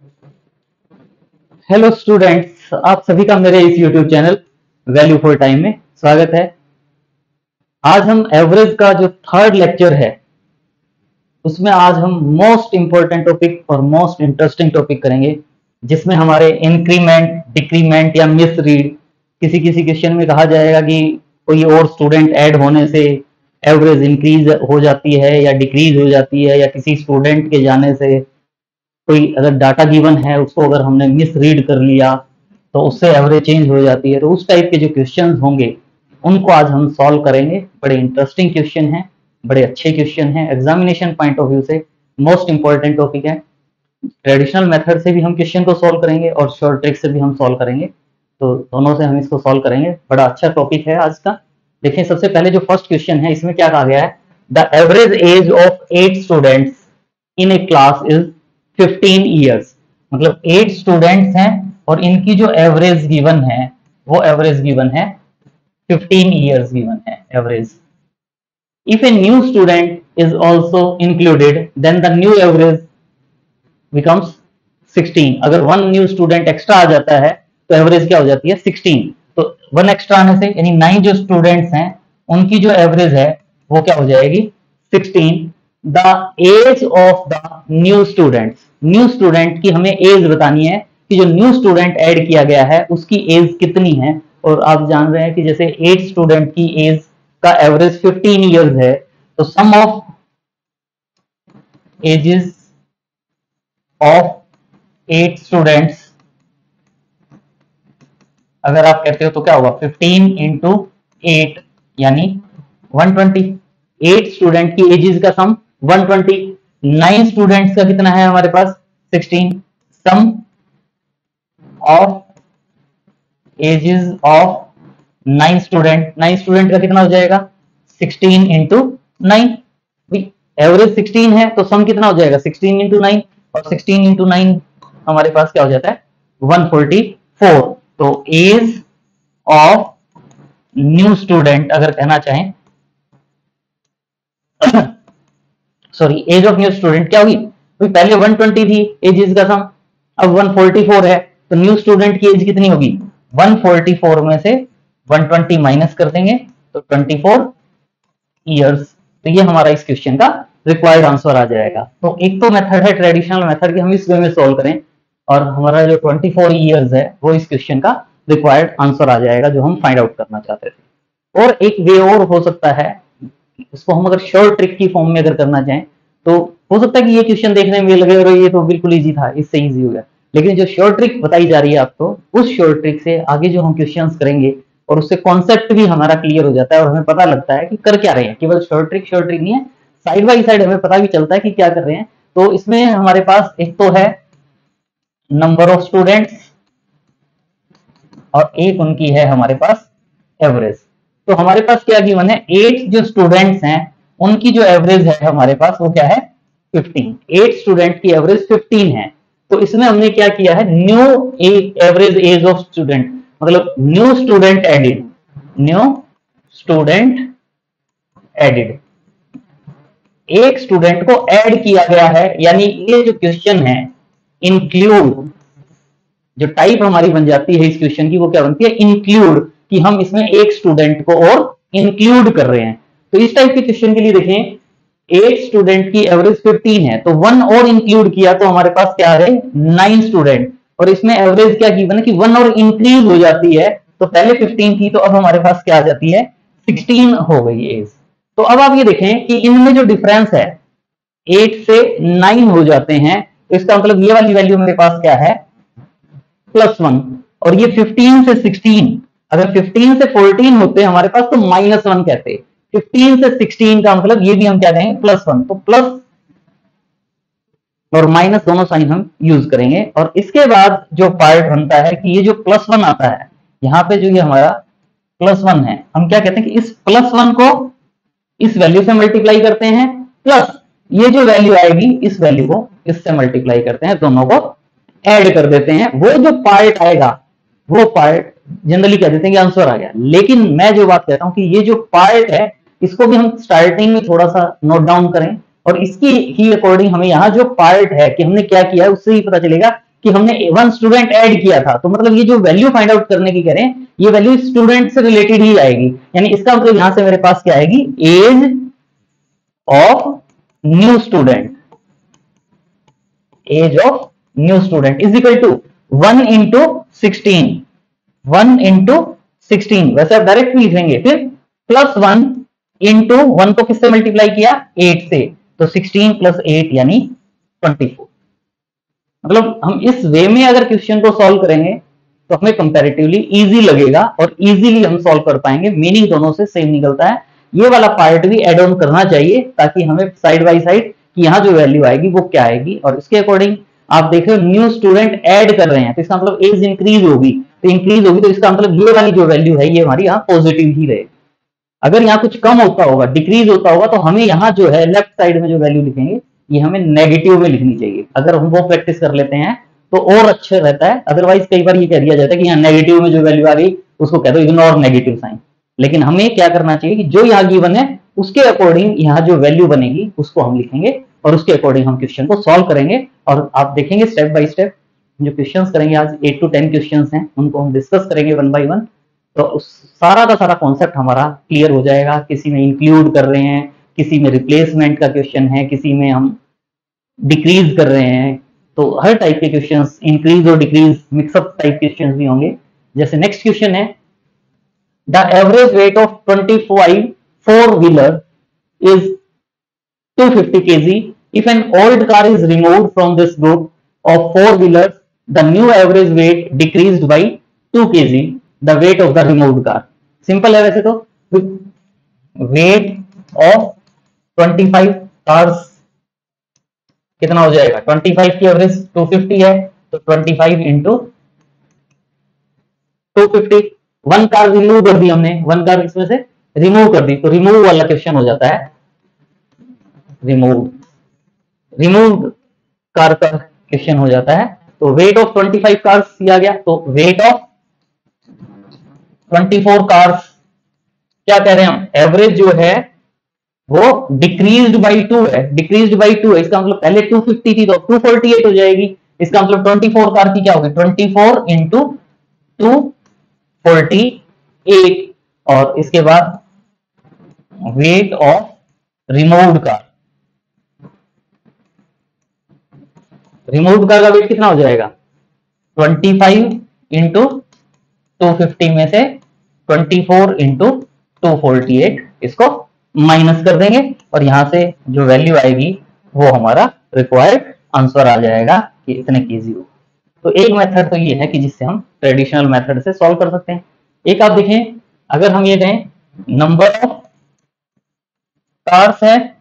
Hello students, आप सभी का मेरे इस YouTube channel value for time में स्वागत है। आज हम एवरेज का जो थर्ड लेक्चर है उसमें आज हम मोस्ट इंपॉर्टेंट टॉपिक और मोस्ट इंटरेस्टिंग टॉपिक करेंगे, जिसमें हमारे इंक्रीमेंट, डिक्रीमेंट या मिस रीड, किसी किसी क्वेश्चन में कहा जाएगा कि कोई और स्टूडेंट ऐड होने से एवरेज इंक्रीज हो जाती है या डिक्रीज हो जाती है, या किसी स्टूडेंट के जाने से कोई अगर डाटा गिवन है उसको अगर हमने मिस रीड कर लिया तो उससे एवरेज चेंज हो जाती है। तो उस टाइप के जो क्वेश्चंस होंगे उनको आज हम सॉल्व करेंगे। बड़े इंटरेस्टिंग क्वेश्चन हैं, बड़े अच्छे क्वेश्चन हैं, एग्जामिनेशन पॉइंट ऑफ व्यू से मोस्ट इंपॉर्टेंट टॉपिक है। ट्रेडिशनल मेथड से भी हम क्वेश्चन को सॉल्व करेंगे और शॉर्ट ट्रिक से भी हम सॉल्व करेंगे, तो दोनों से हम इसको सॉल्व करेंगे। बड़ा अच्छा टॉपिक है आज का। देखिए, सबसे पहले जो फर्स्ट क्वेश्चन है इसमें क्या कहा गया है, the average age of 8 students in A class is 15 years. मतलब 8 स्टूडेंट्स हैं और इनकी जो एवरेज गिवन है वो एवरेज गिवन है 15 ईयर्स गिवन है average. If a new student is also included, then the new average becomes 16। अगर 1 न्यू स्टूडेंट एक्स्ट्रा आ जाता है तो एवरेज क्या हो जाती है 16। तो 1 एक्स्ट्रा आने से यानी 9 जो स्टूडेंट्स हैं उनकी जो एवरेज है वो क्या हो जाएगी 16। The age of the new students, new student की हमें एज बतानी है कि जो न्यू स्टूडेंट ऐड किया गया है उसकी एज कितनी है। और आप जान रहे हैं कि जैसे 8 स्टूडेंट की एज का एवरेज 15 इयर्स है, तो सम ऑफ एजेस ऑफ 8 स्टूडेंट्स अगर आप कहते हो तो क्या होगा 15 इंटू 8 यानी 120। 8 स्टूडेंट की एजेस का सम 120। 9 स्टूडेंट्स का कितना है हमारे पास 16। Sum of ages of 9 student, 9 student का कितना हो जाएगा 16 इंटू 9। एवरेज 16 है तो सम कितना हो जाएगा 16 इंटू 9, और 16 इंटू 9 हमारे पास क्या हो जाता है 144। तो एज ऑफ न्यू स्टूडेंट अगर कहना चाहें sorry, age of new student क्या होगी, पहले 120 थी एजेस का सम, अब 144 है, तो न्यू स्टूडेंट की एज कितनी होगी 144 में से 120 माइनस कर देंगे तो 24 ईयर्स। तो ये हमारा इस क्वेश्चन का रिक्वायर्ड आंसर आ जाएगा। तो एक तो मेथड है ट्रेडिशनल मेथड कि हम इस वे में सॉल्व करें, और हमारा जो 24 ईयर्स है वो इस क्वेश्चन का रिक्वायर्ड आंसर आ जाएगा जो हम फाइंड आउट करना चाहते थे। और एक वे और हो सकता है, इसको हम अगर शॉर्ट ट्रिक की फॉर्म में अगर करना चाहें तो हो सकता है कि ये क्वेश्चन देखने में लगे और ये तो बिल्कुल ईजी था, इससे ईजी हो गया, लेकिन जो शॉर्ट ट्रिक बताई जा रही है आपको, उस शॉर्ट ट्रिक से आगे जो हम क्वेश्चंस करेंगे और उससे कॉन्सेप्ट भी हमारा क्लियर हो जाता है और हमें पता लगता है कि कर क्या रहे हैं। केवल शॉर्ट ट्रिक नहीं है, साइड बाई साइड हमें पता भी चलता है कि क्या कर रहे हैं। तो इसमें हमारे पास एक तो है नंबर ऑफ स्टूडेंट्स और एक उनकी है हमारे पास एवरेज। तो हमारे पास क्या गिवन है 8 जो स्टूडेंट्स हैं उनकी जो एवरेज है हमारे पास वो क्या है 15। 8 स्टूडेंट की एवरेज 15 है। तो इसमें हमने क्या किया है new average age of student, मतलब new student added, new student added, एक स्टूडेंट को ऐड किया गया है। यानी ये जो क्वेश्चन है इंक्लूड, जो टाइप हमारी बन जाती है इस क्वेश्चन की वो क्या बनती है इंक्लूड, कि हम इसमें एक स्टूडेंट को और इंक्लूड कर रहे हैं। तो इस टाइप के क्वेश्चन के लिए देखें 8 स्टूडेंट की एवरेज 15 है तो 1 और इंक्लूड किया तो हमारे पास क्या है 9 स्टूडेंट, और इसमें एवरेज क्या गिवन है कि 1 और इंक्रीज हो जाती है, तो पहले 15 थी तो अब हमारे पास क्या आ जाती है 16 हो गई एज। तो अब आप ये देखें कि इनमें जो डिफरेंस है 8 से 9 हो जाते हैं, तो इसका मतलब ये वाली वैल्यू मेरे पास क्या है +1, और ये 15 से 16, अगर 15 से 14 होते हमारे पास तो -1 कहते, 15 से 16 का मतलब ये भी हम क्या कहेंगे +1। तो प्लस और माइनस दोनों साइन हम यूज करेंगे। और इसके बाद जो पार्ट बनता है कि ये जो +1 आता है यहाँ पे, जो ये हमारा +1 है, हम क्या कहते हैं कि इस +1 को इस वैल्यू से मल्टीप्लाई करते हैं, प्लस ये जो वैल्यू आएगी इस वैल्यू को इससे मल्टीप्लाई करते हैं, दोनों को ऐड कर देते हैं। वो जो पार्ट आएगा वो पार्ट जनरली कह देते हैं कि आंसर आ गया। लेकिन मैं जो बात कहता हूं कि ये जो पार्ट है इसको भी हम स्टार्टिंग में थोड़ा सा नोट डाउन करें, और इसकी ही अकॉर्डिंग हमें यहाँ जो पार्ट है कि हमने क्या किया है उससे ही पता चलेगा कि हमने 1 स्टूडेंट ऐड किया था, तो मतलब ये जो वैल्यू फाइंड आउट करने की करें, ये वैल्यू स्टूडेंट से रिलेटेड ही आएगी। यानी इसका मतलब यहां से मेरे पास क्या आएगी, age of new student, age of new student is equal to 1 into 16, 1 into 16, वैसे आप डायरेक्ट भी लिखेंगे, फिर प्लस 1 इंटू 1 को किससे मल्टीप्लाई किया, 8 से, तो 16 प्लस 8 यानी 24। मतलब हम इस वे में अगर क्वेश्चन को सॉल्व करेंगे तो हमें कंपैरेटिवली इजी लगेगा और इजीली हम सॉल्व कर पाएंगे, मीनिंग दोनों से सेम निकलता है। ये वाला पार्ट भी एड ऑन करना चाहिए ताकि हमें साइड बाय साइड कि यहाँ जो वैल्यू आएगी वो क्या आएगी, और इसके अकॉर्डिंग आप देख रहे हो न्यू स्टूडेंट ऐड कर रहे हैं, तो इसका मतलब एज इंक्रीज होगी, तो इसका मतलब ये वाली जो वैल्यू है ये हमारी यहाँ पॉजिटिव ही रहेगी। अगर यहाँ कुछ कम होता होगा, डिक्रीज होता होगा, तो हमें यहाँ जो है लेफ्ट साइड में जो वैल्यू लिखेंगे ये हमें नेगेटिव में लिखनी चाहिए। अगर हम वो प्रैक्टिस कर लेते हैं तो और अच्छा रहता है। अदरवाइज कई बार ये कह दिया जाता है कि यहाँ नेगेटिव में जो वैल्यू आ गई उसको कह दो इग्नोर नेगेटिव साइन, लेकिन हमें क्या करना चाहिए कि जो यहाँ गिवन है उसके अकॉर्डिंग यहाँ जो वैल्यू बनेगी उसको हम लिखेंगे और उसके अकॉर्डिंग हम क्वेश्चन को सॉल्व करेंगे। और आप देखेंगे स्टेप बाय स्टेप जो क्वेश्चंस करेंगे, आज 8 to 10 क्वेश्चंस हैं, उनको हम डिस्कस करेंगे 1 by 1, तो उस सारा का सारा कॉन्सेप्ट हमारा क्लियर हो जाएगा। किसी में इंक्लूड कर रहे हैं, किसी में रिप्लेसमेंट का क्वेश्चन है, किसी में हम डिक्रीज कर रहे हैं, तो हर टाइप के क्वेश्चंस, इंक्रीज और डिक्रीज मिक्सअप टाइप क्वेश्चंस भी होंगे। जैसे नेक्स्ट क्वेश्चन है, the average weight of 25 four wheeler is 250 kg. If an old car is removed from this group of four wheelers, the new average weight decreased by 2 kg, the weight of the removed car. Simple है वैसे तो, weight of 25 cars कितना हो जाएगा, 25 की average 250 है, तो 25 into 250, 1 car remove कर दी हमने, 1 कार इसमें से रिमूव कर दी, तो रिमूव वाला क्वेश्चन हो जाता है, रिमूव कार का क्वेश्चन हो जाता है। तो वेट ऑफ 25 कार्स आ गया, तो वेट ऑफ 24 कार्स क्या कह रहे हैं हम, एवरेज जो है वो डिक्रीज्ड बाई 2 है, डिक्रीज्ड बाई 2 है, इसका मतलब पहले 250 थी तो 248 हो जाएगी, इसका मतलब 24 कार की क्या होगी, 24 इंटू 248, और इसके बाद wait of removed car, removed car का वेट कितना हो जाएगा, 25 इंटू 250 में से 24 इंटू 248, इसको माइनस कर देंगे और यहां से जो वैल्यू आएगी वो हमारा रिक्वायर्ड आंसर आ जाएगा कि इतने केजी हो। तो एक मेथड तो ये है कि जिससे हम ट्रेडिशनल मेथड से सॉल्व कर सकते हैं। एक आप देखें, अगर हम ये कहें नंबर ऑफ कार्स है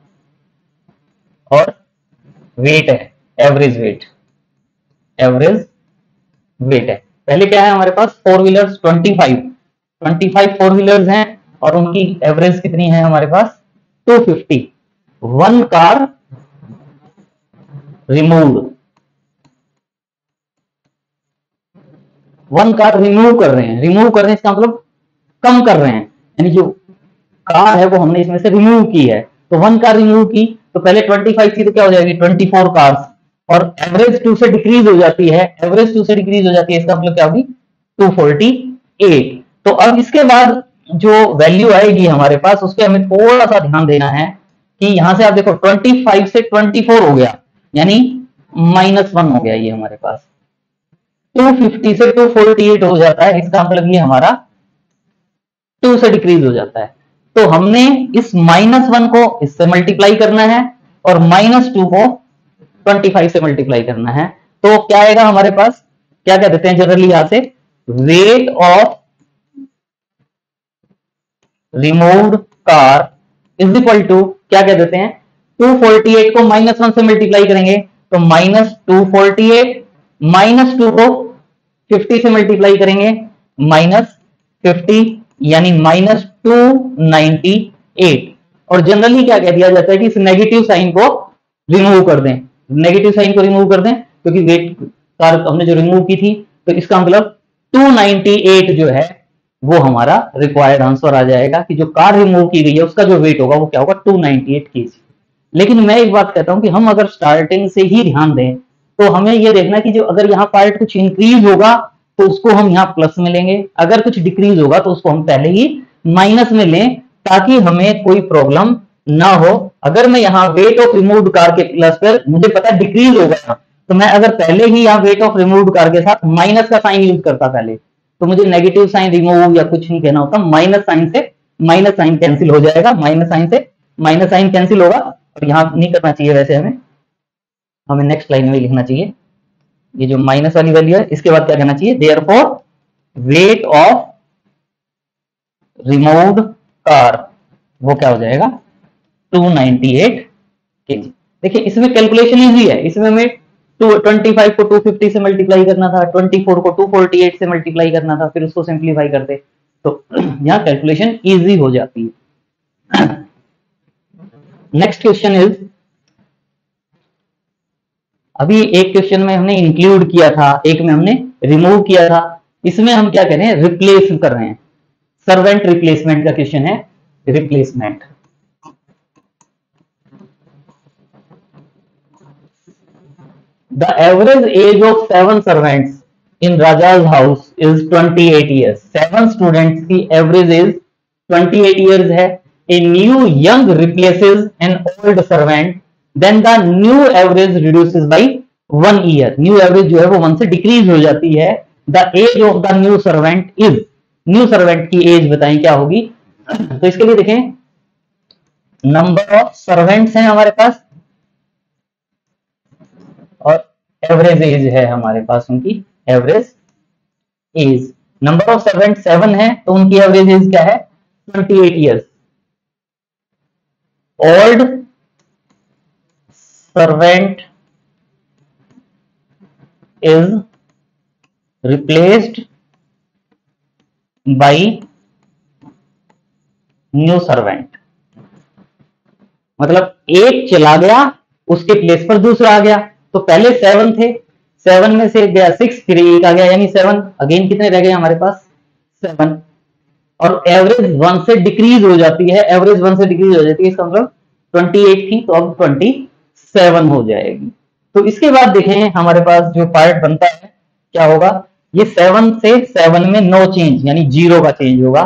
और वेट है, एवरेज वेट है, पहले क्या है हमारे पास, 4 व्हीलर्स 25 4 व्हीलर्स हैं और उनकी एवरेज कितनी है हमारे पास 250, 1 कार रिमूव्ड, 1 कार रिमूव कर रहे हैं, इसका मतलब कम कर रहे हैं, यानी जो कार है वो हमने इसमें से रिमूव की है, तो 1 कार रिमूव की तो पहले 25 की तो क्या हो जाएगी 24 कार्स, और एवरेज 2 से डिक्रीज हो जाती है, इसका मतलब क्या होगी 248। तो अब इसके बाद जो वैल्यू आएगी हमारे पास उसके हमें थोड़ा सा ध्यान देना है कि यहां से आप देखो 25 से 24 हो गया, यानी -1 हो गया, ये हमारे पास 250 से 248 हो जाता है, इसका मतलब ये हमारा 2 से डिक्रीज हो जाता है। तो हमने इस -1 को इससे मल्टीप्लाई करना है और -2 को 25 से मल्टीप्लाई करना है, तो क्या आएगा हमारे पास, क्या कह देते हैं जनरली यहां से, weight of removed car is equal to क्या कह देते हैं, 248 को -1 से मल्टीप्लाई करेंगे तो -248, -2 को 50 से मल्टीप्लाई करेंगे -50, यानी -298। और जनरली क्या कह दिया जाता है कि इस नेगेटिव साइन को रिमूव कर दें, क्योंकि वेट कार हमने जो रिमूव की थी, तो इसका मतलब 298 जो है वो हमारा रिक्वायर्ड आंसर आ जाएगा कि जो कार रिमूव की गई है उसका जो वेट होगा वो क्या होगा 298 केजी। लेकिन मैं एक बात कहता हूं कि हम अगर स्टार्टिंग से ही ध्यान दें तो हमें ये देखना कि जो अगर यहाँ पार्ट कुछ इंक्रीज होगा तो उसको हम यहाँ प्लस में लेंगे, अगर कुछ डिक्रीज होगा तो उसको हम पहले ही माइनस में लें, ताकि हमें कोई प्रॉब्लम ना हो। अगर मैं यहाँ वेट ऑफ रिमूव्ड कार के प्लस पर मुझे पता डिक्रीज होगा, तो मैं अगर पहले ही यहाँ वेट ऑफ रिमूव्ड कार के साथ माइनस का साइन यूज करता पहले, तो मुझे नेगेटिव साइन रिमूव या कुछ नहीं कहना होता, माइनस साइन से माइनस साइन कैंसिल हो जाएगा, माइनस साइन से माइनस साइन कैंसिल होगा। और यहाँ नहीं करना चाहिए, वैसे हमें नेक्स्ट लाइन में लिखना चाहिए ये जो माइनस वाली वैल्यू है, इसके बाद क्या कहना चाहिए, therefore wait of removed car, वो क्या हो जाएगा 298 kg। देखिए इसमें कैलकुलेशन इजी है, इसमें हमें 25 को 250 से मल्टीप्लाई करना था, 24 को 248 से मल्टीप्लाई करना था, फिर उसको सिंप्लीफाई करते, तो यहाँ कैलकुलेशन इजी हो जाती है। नेक्स्ट क्वेश्चन इज, अभी एक क्वेश्चन में हमने इंक्लूड किया था, एक में हमने रिमूव किया था, इसमें हम क्या कर रहे हैं, रिप्लेस कर रहे हैं। सर्वेंट रिप्लेसमेंट का क्वेश्चन है, replacement. The average age of 7 servants in Raja's house is 28 years. 7 students की average age 28 years है। A new young replaces an old servant, then the new average reduces by 1 year. New average जो है वो 1 से decrease हो जाती है। The age of the new servant is, new servant की एज बताएं क्या होगी। तो इसके लिए देखें, नंबर ऑफ सर्वेंट्स हैं हमारे पास और एवरेज एज है हमारे पास, उनकी average age. Number of servant 7 है, तो उनकी एवरेज एज क्या है 28 years. Old servant is replaced by new servant, मतलब एक चला गया उसके प्लेस पर दूसरा आ गया। तो पहले 7 थे, 7 में से गया 6, फिर एक आ गया, यानी 7, अगेन कितने रह गए हमारे पास 7। और एवरेज 1 से डिक्रीज हो जाती है, एवरेज 1 से डिक्रीज हो जाती है, इसका मतलब 28 थी तो अब 27 हो जाएगी। तो इसके बाद देखें हमारे पास जो पार्ट बनता है क्या होगा, ये 7 से 7 में नो चेंज यानी 0 का चेंज होगा,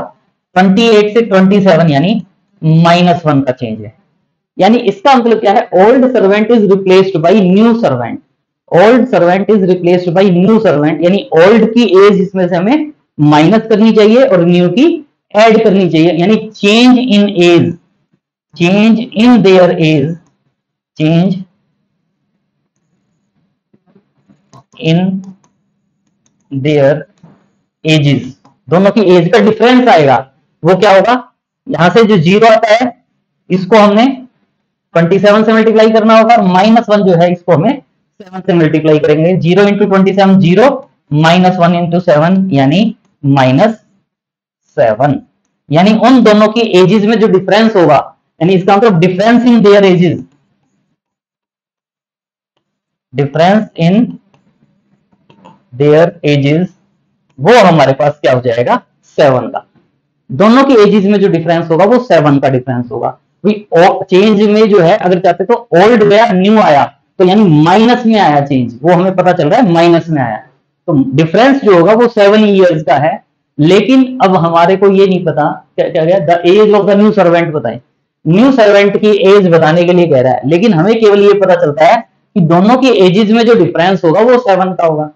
28 से 27 यानी -1 का चेंज है। यानी इसका मतलब क्या है, old servant is replaced by new servant, old servant is replaced by new servant, यानी ओल्ड की एज इसमें से हमें माइनस करनी चाहिए और न्यू की ऐड करनी चाहिए, यानी change in age, change in their age, change in their ages, दोनों की एज का डिफरेंस आएगा। वो क्या होगा, यहां से जो 0 आता है इसको हमने 27 से मल्टीप्लाई करना होगा, और -1 जो है इसको हमें 7 से मल्टीप्लाई करेंगे। 0 इंटू 27 0, -1 इंटू 7 यानी -7, यानी उन दोनों की एजेस में जो डिफरेंस होगा, यानी इसका मतलब difference in their edges, difference in their edges, वो हमारे पास क्या हो जाएगा 7 का। दोनों की एजेस में जो डिफरेंस होगा वो 7 का डिफरेंस होगा। चेंज में जो है अगर चाहते तो ओल्ड गया न्यू आया, तो यानी माइनस में आया चेंज, वो हमें पता चल रहा है माइनस में आया, तो डिफरेंस जो होगा वो 7 ईयर्स का है। लेकिन अब हमारे को ये नहीं पता क्या क्या गया, the age of the new servant बताएं, न्यू सर्वेंट की एज बताने के लिए कह रहा है, लेकिन हमें केवल ये पता चलता है कि दोनों की एजेस में जो डिफरेंस होगा वो 7 का होगा।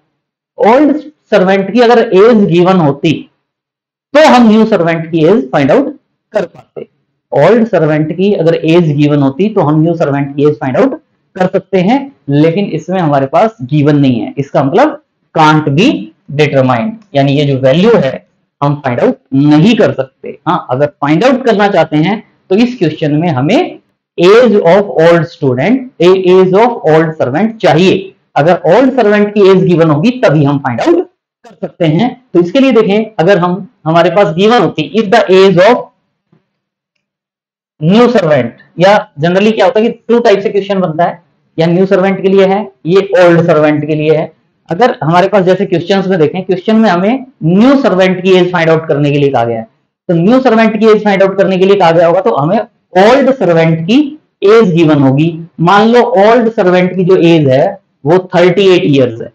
ओल्ड सर्वेंट की अगर एज गिवन होती तो हम न्यू सर्वेंट की एज फाइंड आउट कर पाते, ओल्ड सर्वेंट की अगर एज गिवन होती तो हम न्यू सर्वेंट की एज फाइंड आउट कर सकते हैं, लेकिन इसमें हमारे पास गिवन नहीं है, इसका मतलब कांट बी डिटरमाइंड, यानी ये जो वैल्यू है हम फाइंड आउट नहीं कर सकते। हाँ, अगर फाइंड आउट करना चाहते हैं तो इस क्वेश्चन में हमें age of old student, age of old servant चाहिए। अगर ओल्ड सर्वेंट की एज गिवन होगी तभी हम फाइंड आउट कर सकते हैं। तो इसके लिए देखें, अगर हम हमारे पास गिवन होती if the age of new servant, या जनरली क्या होता है कि 2 टाइप से क्वेश्चन बनता है, या न्यू सर्वेंट के लिए है, ये ओल्ड सर्वेंट के लिए है। अगर हमारे पास जैसे क्वेश्चंस में देखें, क्वेश्चन में हमें न्यू सर्वेंट की एज फाइंड आउट करने के लिए कहा गया है, तो न्यू सर्वेंट की एज फाइंड आउट करने के लिए कहा गया होगा तो हमें ओल्ड सर्वेंट की एज गिवन होगी। मान लो ओल्ड सर्वेंट की जो एज है वो 38 ईयर्स है।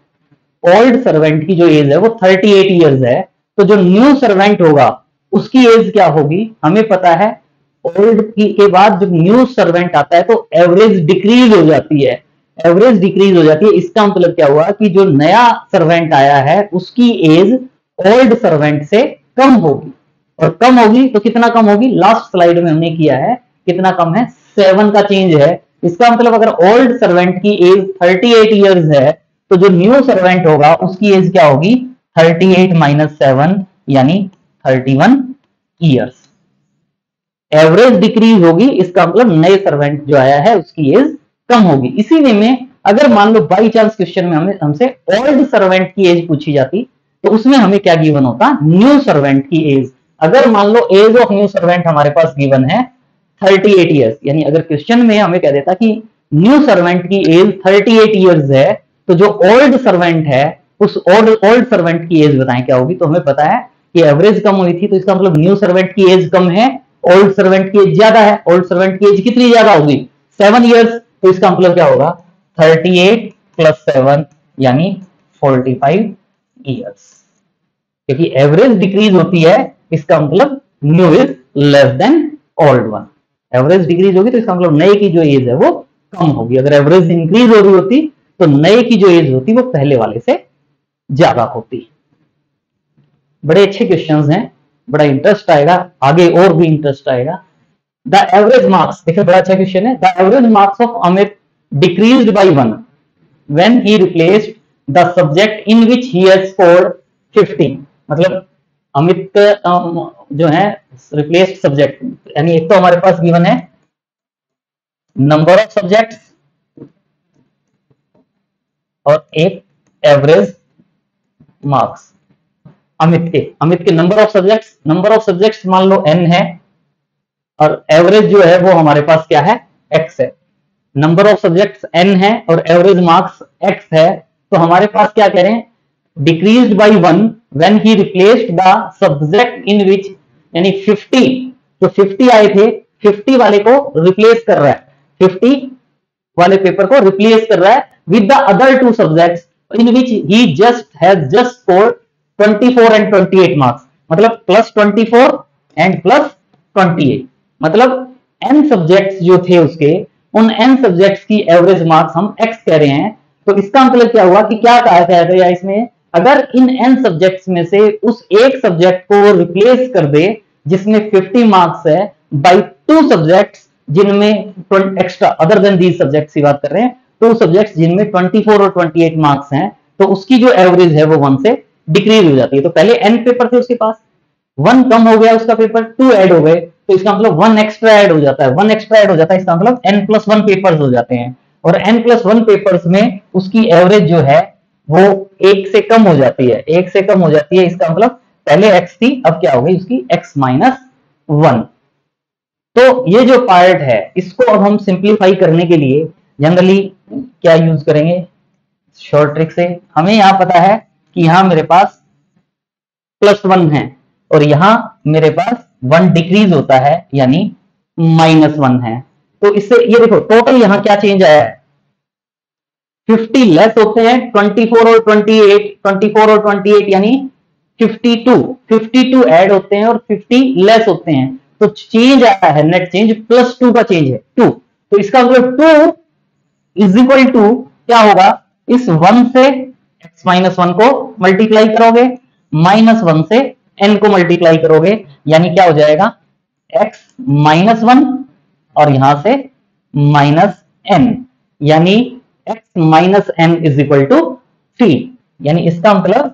ओल्ड सर्वेंट की जो एज है वो 38 ईयर्स है। तो जो न्यू सर्वेंट होगा उसकी एज क्या होगी, हमें पता है ओल्ड के बाद जब न्यू सर्वेंट आता है तो एवरेज डिक्रीज हो जाती है, एवरेज डिक्रीज हो जाती है। इसका मतलब क्या हुआ कि जो नया सर्वेंट आया है उसकी एज ओल्ड सर्वेंट से कम होगी, और कम होगी तो कितना कम होगी, लास्ट स्लाइड में हमने किया है कितना कम है, 7 का चेंज है। इसका मतलब अगर ओल्ड सर्वेंट की एज 38 ईयर्स है तो जो न्यू सर्वेंट होगा उसकी एज क्या होगी, 38 माइनस 7 यानी 31 ईयर्स। एवरेज डिक्रीज होगी, इसका मतलब नए सर्वेंट जो आया है उसकी एज कम होगी। इसी वे में अगर मान लो बाई चांस क्वेश्चन में हमसे ओल्ड सर्वेंट की एज पूछी जाती तो उसमें हमें क्या गिवन होता, न्यू सर्वेंट की एज। अगर मान लो एज ऑफ न्यू सर्वेंट हमारे पास गिवन है 38 ईयर्स, यानी अगर क्वेश्चन में हमें कह देता कि न्यू सर्वेंट की एज 38 ईयर्स है तो जो ओल्ड सर्वेंट है उस ओल्ड सर्वेंट की एज बताएं क्या होगी, तो हमें पता है कि एवरेज कम हुई थी तो इसका मतलब न्यू सर्वेंट की एज कम है, ओल्ड सर्वेंट की एज ज्यादा है। ओल्ड सर्वेंट की एज कितनी ज्यादा होगी, 7 ईयर्स, तो इसका मतलब क्या होगा 38 प्लस 7 यानी 45 ईयर्स। क्योंकि एवरेज डिक्रीज होती है इसका मतलब new is less then old one. Average decrease होगी तो इसका मतलब नए की जो एज है वो कम होगी। अगर एवरेज इंक्रीज हो रही होती तो नए की जो एज होती वो पहले वाले से ज्यादा होती। बड़े अच्छे क्वेश्चंस हैं, बड़ा इंटरेस्ट आएगा आगे, और भी इंटरेस्ट आएगा। द एवरेज मार्क्स, देखिए बड़ा अच्छा क्वेश्चन है। The average marks of Amit decreased by 1 when he replaced the subject in which he has scored 50। मतलब अमित जो है रिप्लेस्ड सब्जेक्ट, यानी एक तो हमारे पास गिवन है नंबर ऑफ सब्जेक्ट्स और एक एवरेज मार्क्स। अमित के नंबर ऑफ सब्जेक्ट्स मान लो n है और एवरेज जो है वो हमारे पास क्या है, x है। नंबर ऑफ सब्जेक्ट्स n है और एवरेज मार्क्स x है, तो हमारे पास क्या कह रहे हैं, decreased by 1 when he replaced the subject in which, यानी 50 जो 50 आए थे 50 वाले को रिप्लेस कर रहा है, 50 वाले पेपर को रिप्लेस कर रहा है with the other 2 subjects in which he has just scored 24 and 28 marks. मतलब प्लस 24 एंड प्लस 28, मतलब n सब्जेक्ट्स जो थे उसके, उन n सब्जेक्ट्स की एवरेज मार्क्स हम x कह रहे हैं। तो इसका मतलब क्या हुआ कि क्या कहा जाएगा इसमें, अगर इन n सब्जेक्ट्स में से उस एक सब्जेक्ट को रिप्लेस कर दे जिसमें 50 मार्क्स है बाय 2 सब्जेक्ट्स जिनमें extra other than these subjects की बात कर रहे हैं, 2 सब्जेक्ट्स जिनमें 24 और 28 मार्क्स हैं, तो उसकी जो एवरेज है वो 1 से डिक्रीज हो जाती है। तो पहले n पेपर थे उसके पास, 1 कम हो गया उसका पेपर, 2 ऐड हो गए, तो इसका मतलब 1 एक्स्ट्रा ऐड हो जाता है, 1 एक्स्ट्रा ऐड हो जाता है, इसका मतलब n+1 पेपर्स हो जाते हैं। और n+1 पेपर्स में उसकी एवरेज जो है वो 1 से कम हो जाती है, 1 से कम हो जाती है। इसका मतलब पहले x थी, अब क्या हो गई उसकी x-1। तो ये जो पार्ट है इसको अब हम सिंप्लीफाई करने के लिए जनरली क्या यूज करेंगे, शॉर्ट ट्रिक से। हमें यहां पता है कि यहां मेरे पास +1 है और यहां मेरे पास 1 डिक्रीज होता है यानी -1 है। तो इससे ये देखो टोटल यहां क्या चेंज आया है, 50 लेस होते हैं, 24 और 28 यानी 52 ऐड होते हैं और 50 लेस होते हैं, तो चेंज आया है, नेट चेंज +2 का चेंज है 2। तो इसका मतलब 2 इज इक्वल टू क्या होगा, इस 1 से x-1 को मल्टीप्लाई करोगे, -1 से n को मल्टीप्लाई करोगे, यानी क्या हो जाएगा x-1 और यहां से -n, यानी x-n इज इक्वल टू 3। यानी इसका मतलब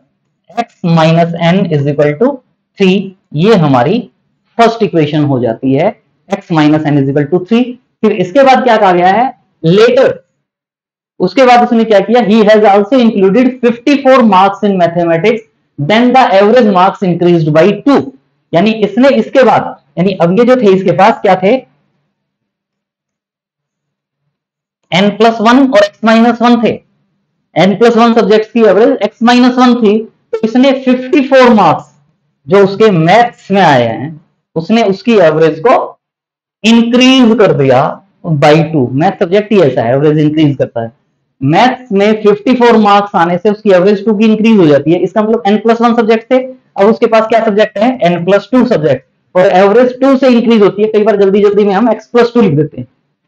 x-n इज इक्वल टू 3, ये हमारी फर्स्ट इक्वेशन हो जाती है, x-n इज इक्वल टू 3। फिर इसके बाद क्या कहा गया है, लेटर उसके बाद उसने क्या किया, he has also included 54 marks in mathematics then the average marks increased by 2। यानी इसने इसके बाद, यानी अब ये जो थे इसके पास क्या थे, n+1 और x-1 थे, n+1 सब्जेक्ट्स की एवरेज x-1 थी, तो इसने 54 मार्क्स जो उसके मैथ्स में आए हैं उसने उसकी एवरेज को इंक्रीज कर दिया बाई 2। मैथ सब्जेक्ट ही ऐसा है, एवरेज इंक्रीज करता है। मैथ्स में 54 मार्क्स आने से उसकी एवरेज 2 की इंक्रीज हो जाती है। इसका मतलब n+1 सब्जेक्ट थे, अब उसके पास क्या सब्जेक्ट है, n+2 सब्जेक्ट, और एवरेज 2 से इंक्रीज होती है। कई बार जल्दी जल्दी में हम x+2 लिख देते हैं,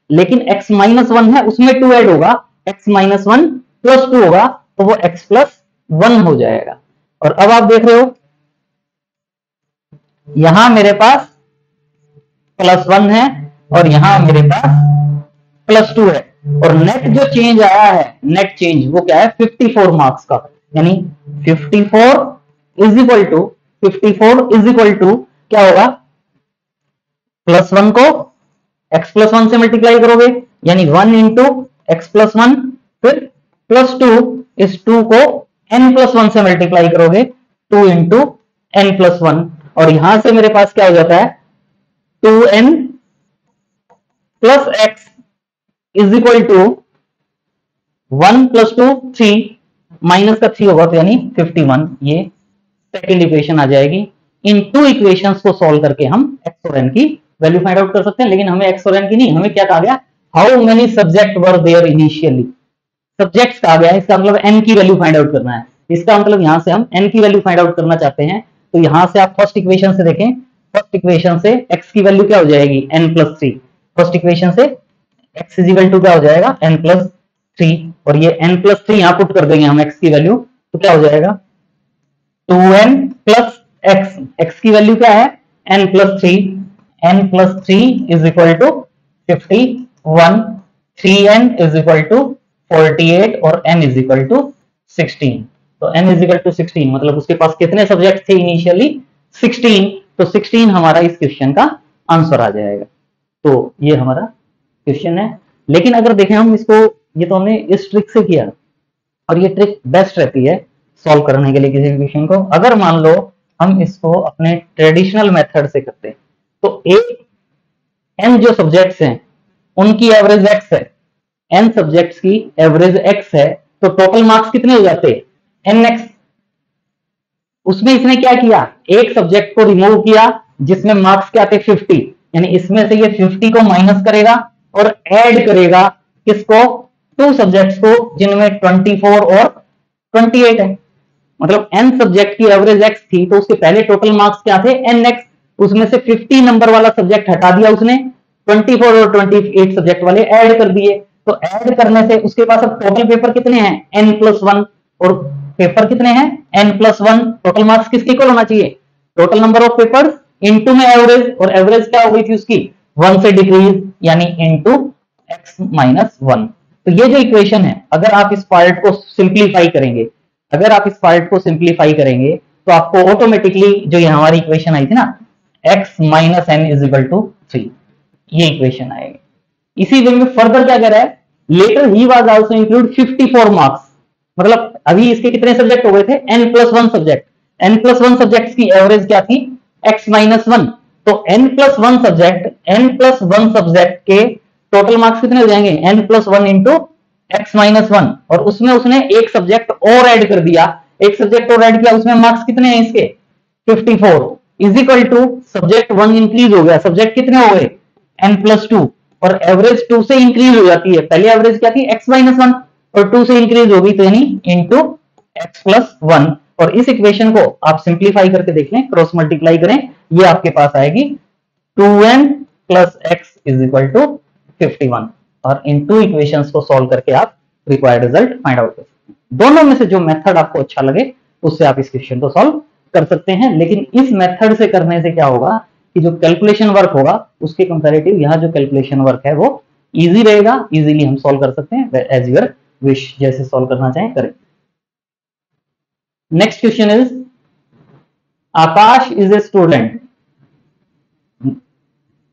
लेकिन x-1 है, उसमें 2 ऐड होगा, x-1+2 होगा, तो वो x+1 हो जाएगा। और अब आप देख रहे हो यहां मेरे पास +1 है और यहां मेरे पास +2 है, और नेट जो चेंज आया है, नेट चेंज वो क्या है, 54 मार्क्स का। यानी 54 इज इक्वल टू क्या होगा, +1 को x+1 से मल्टीप्लाई करोगे, यानी 1 इंटू x+1, फिर +2, इस 2 को n+1 से मल्टीप्लाई करोगे, 2 इंटू n+1, और यहां से मेरे पास क्या हो जाता है, 2n plus x is equal to 1 + 2 3, minus का 3 होगा, तो यानी 51। ये सेकेंड इक्वेशन आ जाएगी। इन 2 इक्वेशंस को सॉल्व करके हम x और n की वैल्यू फाइंड आउट कर सकते हैं, लेकिन हमें x और n की नहीं, हमें क्या कहा गया, how many subject were there initially, subjects कहा गया है, इसका मतलब n की वैल्यू फाइंड आउट करना है। इसका मतलब यहां से हम n की वैल्यू फाइंड आउट करना चाहते हैं, तो यहां से आप फर्स्ट इक्वेशन से देखें, फर्स्ट इक्वेशन से x की वैल्यू क्या हो जाएगी, n+3, फर्स्ट इक्वेशन से x इज इक्वल टू क्या हो जाएगा, n+3, और ये n+3 यहां पुट कर देंगे हम x की वैल्यू, तो क्या हो जाएगा, 2n प्लस x की वैल्यू क्या है, n+3, n+3 is equal to 51, 3n is equal to 48, और n इज इक्वल टू 16। तो n इज इक्वल टू 16 मतलब उसके पास कितने सब्जेक्ट थे इनिशियली, 16, तो 16 हमारा इस क्वेश्चन का आंसर आ जाएगा। तो ये हमारा क्वेश्चन है। लेकिन अगर देखें हम इसको, ये तो हमने इस ट्रिक से किया, और ये ट्रिक बेस्ट रहती है सॉल्व करने के लिए किसी क्वेश्चन को। अगर मान लो हम इसको अपने ट्रेडिशनल मेथड से करते हैं, तो n जो सब्जेक्ट्स हैं उनकी एवरेज x है, n सब्जेक्ट्स की एवरेज x है, तो टोटल मार्क्स कितने हो जाते हैं, nx। उसमें इसने क्या किया, एक सब्जेक्ट को रिमूव किया जिसमें मार्क्स क्या थे, 50, यानी इसमें से ये 50 को माइनस करेगा और ऐड करेगा किसको, 2 सब्जेक्ट्स को जिनमें 24 और 28 है। मतलब n सब्जेक्ट की एवरेज x थी, तो उसके पहले टोटल मार्क्स क्या थे, nx, उसमें से 50 नंबर वाला सब्जेक्ट हटा दिया उसने, 24 और 28 सब्जेक्ट वाले ऐड कर दिए। तो ऐड करने से उसके पास अब टोटल पेपर कितने हैं, n+1, और पेपर कितने हैं, n+1, टोटल मार्क्स किसके इक्वल होना चाहिए, total number of papers into में एवरेज, और एवरेज क्या हो गई थी उसकी, 1 से डिक्रीज, यानी इनटू x-1। तो ये जो इक्वेशन है, अगर आप इस पार्ट को सिंप्लीफाई करेंगे, अगर आप इस पार्ट को सिंप्लीफाई करेंगे, तो आपको ऑटोमेटिकली जो ये हमारी इक्वेशन आई थी ना, x - n = 3, ये इक्वेशन आएगी। इसी वे में फर्दर क्या कह रहा है, later he was also include 54 marks, मतलब अभी इसके कितने सब्जेक्ट हो गए थे, n+1 सब्जेक्ट, n+1 सब्जेक्ट्स की एवरेज क्या थी, x-1, तो n+1 सब्जेक्ट के टोटल मार्क्स कितने हो जाएंगे, n+1 इंटू x-1, और उसमें उसने एक सब्जेक्ट और ऐड कर दिया, एक सब्जेक्ट और ऐड किया, उसमें मार्क्स कितने हैं इसके, 54, is equal to subject 1 increase हो गया, सब्जेक्ट कितने हो गए, n+2, और एवरेज 2 से इंक्रीज हो जाती है, पहले एवरेज क्या थी, x-1, और 2 से इंक्रीज हो गई, तो यानी इंटू x+1। और इस इक्वेशन को आप सिंप्लीफाई करके देख लें, क्रॉस मल्टीप्लाई करें, ये आपके पास आएगी 2n plus x is equal to 51, और इन 2 इक्वेशंस को सॉल्व करके आप रिक्वायर्ड रिजल्ट फाइंड आउट कर सकते हैं। दोनों में से जो मेथड आपको अच्छा लगे उससे आप इस क्वेश्चन को सॉल्व कर सकते हैं, लेकिन इस मेथड से करने से क्या होगा कि जो कैलकुलेशन वर्क होगा उसके कंपैरेटिव यहाँ जो कैलकुलेशन वर्क है वो इजी रहेगा, इजीली हम सॉल्व कर सकते हैं, एज यूर विश, जैसे सॉल्व करना चाहें करें। Next question is, Akash is a student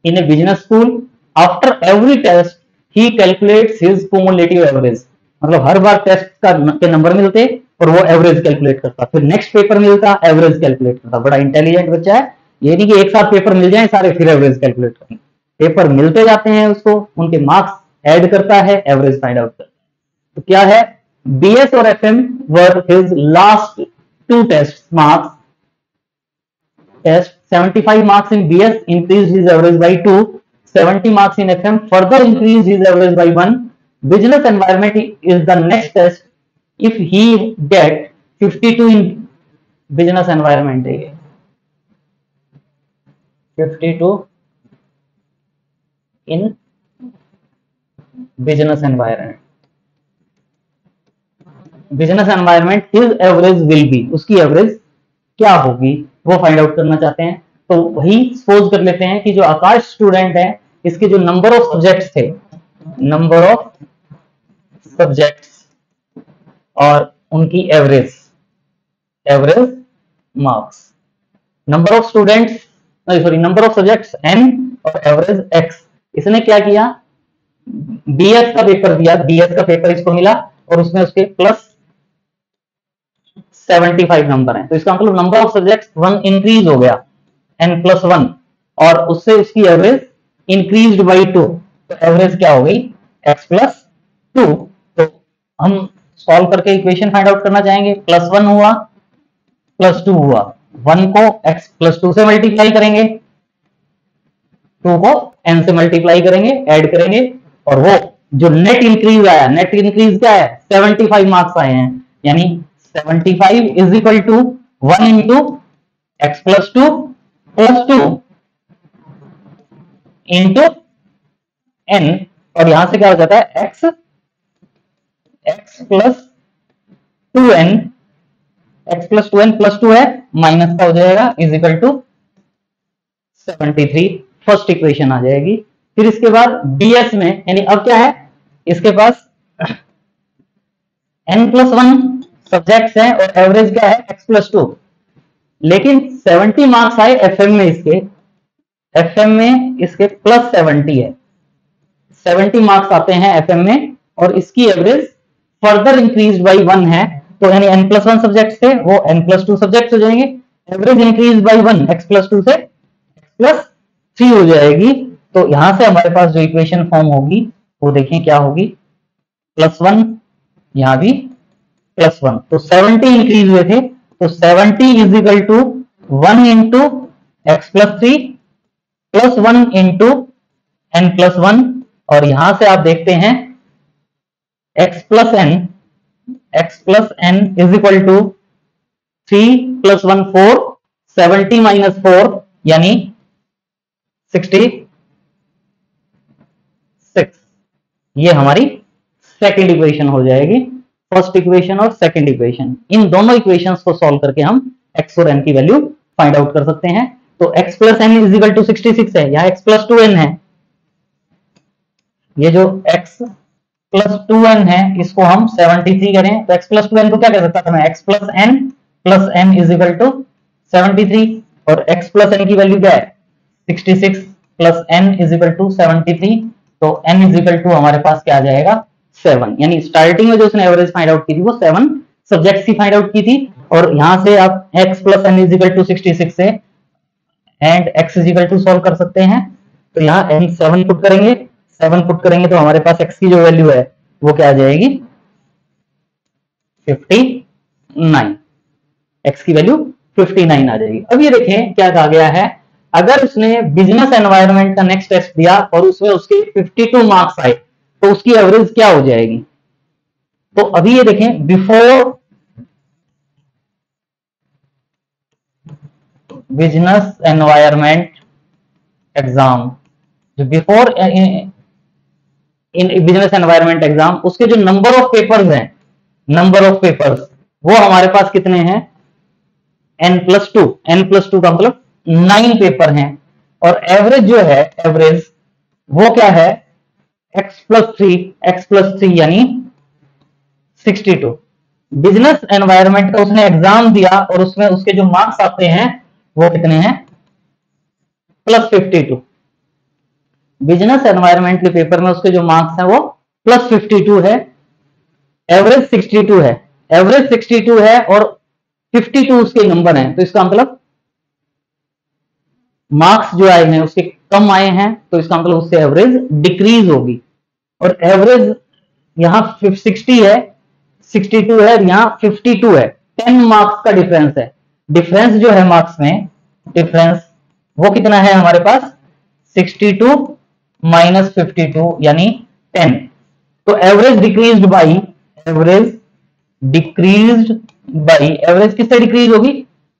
in a business school. After every test he calculates his cumulative average, मतलब हर बार टेस्ट के नंबर मिलते और वो एवरेज कैलकुलेट करता, फिर नेक्स्ट पेपर मिलता एवरेज कैलकुलेट करता। बड़ा इंटेलिजेंट बच्चा है, ये नहीं कि एक साथ पेपर मिल जाए सारे फिर एवरेज कैलकुलेट करेंगे, पेपर मिलते जाते हैं उसको, उनके मार्क्स ऐड करता है, एवरेज फाइंड आउट करता है। तो क्या है, BS और FM were his last 2 test marks, test 75 marks in BS increased his average by 2, 70 marks in FM further increased his average by 1, business environment is the next test if he get 52 in business environment. 52 in business environment. Business environment his average will be, उसकी average क्या होगी वो find out करना चाहते हैं। तो वही suppose कर लेते हैं कि जो आकाश स्टूडेंट है इसके जो नंबर ऑफ सब्जेक्ट्स थे, नंबर ऑफ सब्जेक्ट्स और उनकी average marks, number of students sorry number of subjects n और एवरेज x। इसने क्या किया, BS का पेपर दिया, BS का पेपर इसको मिला और उसमें उसके प्लस 75 नंबर हैं, तो इसका मतलब नंबर ऑफ सब्जेक्ट्स 1 इंक्रीज हो गया n+1 और उससे उसकी एवरेज इंक्रीज्ड बाय 2, तो एवरेज क्या हो गई x+2। तो हम सॉल्व करके इक्वेशन फाइंड आउट करना चाहेंगे, +1 हुआ +2 हुआ, 1 को x+2 से मल्टीप्लाई करेंगे, 2 को n से मल्टीप्लाई करेंगे, ऐड करेंगे और वो जो नेट इंक्रीज आया, नेट इंक्रीज क्या है 75 मार्क्स आए हैं, यानी 75 is equal to 1 into x+2 +2 into n, और यहां से क्या हो जाता है x+2n, x+2n+2 है माइनस का हो जाएगा is equal to 73, first equation आ जाएगी। फिर इसके बाद BS में, यानी अब क्या है इसके पास n+1 सब्जेक्ट्स हैं और एवरेज क्या है x+2, लेकिन 70 मार्क्स आए FM में, FM में इसके +70 है, 70 मार्क्स आते हैं FM में और इसकी एवरेज फर्दर इंक्रीज बाई 1 है, तो यानी n+1 सब्जेक्ट्स थे वो n+2 सब्जेक्ट्स हो जाएंगे, एवरेज इंक्रीज बाई 1 x+2 से x+3 हो जाएगी। तो यहां से हमारे पास जो इक्वेशन फॉर्म होगी वो देखें क्या होगी, +1 यहां भी +1, तो 70 इंक्रीज हुए थे, तो 70 is equal to 1 into x+3 +1 into n+1, और यहां से आप देखते हैं x+n इज इक्वल टू 3 + 1 4, 70 - 4 यानी 66, ये हमारी सेकंड इक्वेशन हो जाएगी। फर्स्ट इक्वेशन और सेकंड इक्वेशन, इन दोनों इक्वेशंस को सॉल्व करके हम x और n की वैल्यू फाइंड आउट कर सकते हैं। तो x+n इज इक्वल टू 66 है, यहाँ x+2n है, ये जो x+2n है इसको हम 73 करें तो x+2n को क्या कह सकता था मैं, x+n इज इक्वल टू 73, और x+n की वैल्यू क्या है 66 + n इज इक्वल टू 73, तो n इज इक्वल टू हमारे पास क्या आ जाएगा 7, यानी स्टार्टिंग में जो उसने एवरेज फाइंड आउट की थी वो 7 सब्जेक्ट्स की फाइंड आउट की थी, और यहां से आप x+n इज इक्वल टू 66 से and x is equal to solve कर सकते हैं। तो यहाँ n 7 पुट करेंगे, 7 पुट करेंगे तो हमारे पास x की जो वैल्यू है वो क्या आ जाएगी 59, x की वैल्यू 59 आ जाएगी। अब ये देखें क्या कहा गया है, अगर उसने बिजनेस एनवायरनमेंट का नेक्स्ट टेस्ट दिया और उसमें उसके 52 मार्क्स आए तो उसकी एवरेज क्या हो जाएगी। तो अभी ये देखें, बिफोर बिजनेस एनवायरनमेंट एग्जाम, जो before in business environment exam, उसके जो नंबर ऑफ पेपर्स हैं, नंबर ऑफ पेपर्स वो हमारे पास कितने हैं n+2, n+2 का मतलब 9 पेपर हैं, और एवरेज जो है एवरेज वो क्या है x+3 यानी 62। बिजनेस एनवायरनमेंट का उसने एग्जाम दिया और उसमें उसके जो मार्क्स आते हैं वो कितने हैं +52। बिजनेस एनवायरनमेंट के पेपर में उसके जो मार्क्स हैं वो +52 है, एवरेज 62 है, एवरेज 62 है और 52 उसके नंबर हैं, तो इसका मतलब मार्क्स जो आए हैं उसके कम आए हैं, तो इसका मतलब उससे एवरेज डिक्रीज होगी, और एवरेज यहां 60 है, 62 है, यहां 52 है, 10 मार्क्स का डिफरेंस है। डिफरेंस जो है मार्क्स में, डिफरेंस वो कितना है हमारे पास 62 - 52 यानी 10, तो average decreased by, average decreased by, average किससे डिक्रीज होगी?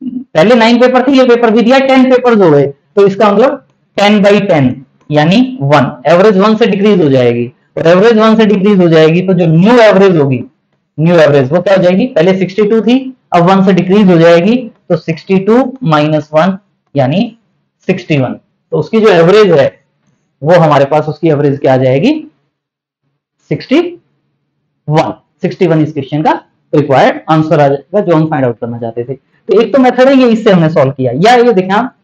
पहले 9 पेपर थे, ये पेपर भी दिया, 10 पेपर हो गए, तो इसका मतलब 10/10 यानी 1, एवरेज 1 से डिक्रीज हो जाएगी। और एवरेज 1 से डिक्रीज हो जाएगी तो जो न्यू एवरेज होगी, न्यू एवरेज वो क्या हो जाएगी? पहले 62 थी, अब 1 से डिक्रीज हो जाएगी, तो 62 - 1 यानी 61। तो उसकी जो एवरेज है वो हमारे पास उसकी एवरेज क्या आ जाएगी? 61। 61 इस क्वेश्चन का रिक्वायर्ड आंसर आ जाएगा जो हम फाइंड आउट करना चाहते थे। तो एक तो मेथड है ये, इससे हमने सॉल्व किया। या ये देखें आप,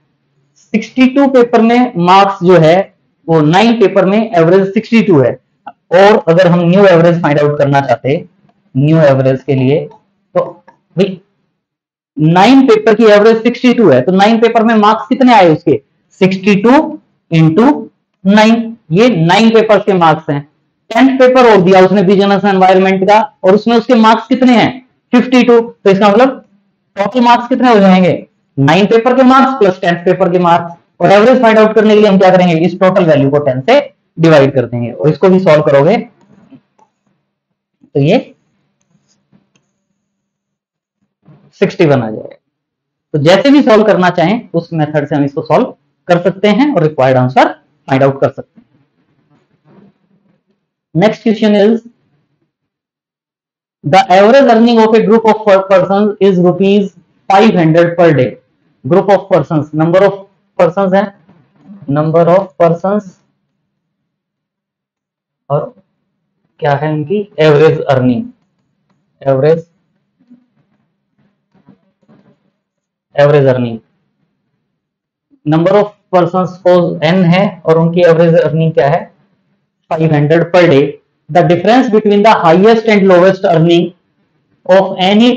62 पेपर में मार्क्स जो है वो 9 पेपर में एवरेज 62 है। और अगर हम न्यू एवरेज फाइंड आउट करना चाहते, न्यू एवरेज के लिए, तो भाई 9 पेपर की एवरेज 62 है, तो 9 पेपर में मार्क्स कितने आए उसके? 62 × 9, ये 9 पेपर के मार्क्स हैं। 10th पेपर और दिया उसने बिजनेस एनवायरनमेंट का, और उसमें उसके मार्क्स कितने हैं? 52। तो इसका मतलब टोटल मार्क्स कितने हो जाएंगे? 9 पेपर के मार्क्स प्लस 10th पेपर के मार्क्स। और एवरेज फाइंड आउट करने के लिए हम क्या करेंगे? इस टोटल वैल्यू को 10 से डिवाइड कर देंगे, और इसको भी सॉल्व करोगे तो ये 61 आ जाएगा। तो जैसे भी सॉल्व करना चाहें उस मेथड से हम इसको सॉल्व कर सकते हैं और रिक्वायर्ड आंसर फाइंड आउट कर सकते हैं। Next question is the average earning of A group of person is ₹500 per day. Group of person, number of person है, नंबर ऑफ पर्सन, और क्या है उनकी average earning, average earning. Number of person को n है और उनकी average earning क्या है? 500 per day. The difference between the highest and lowest earning of any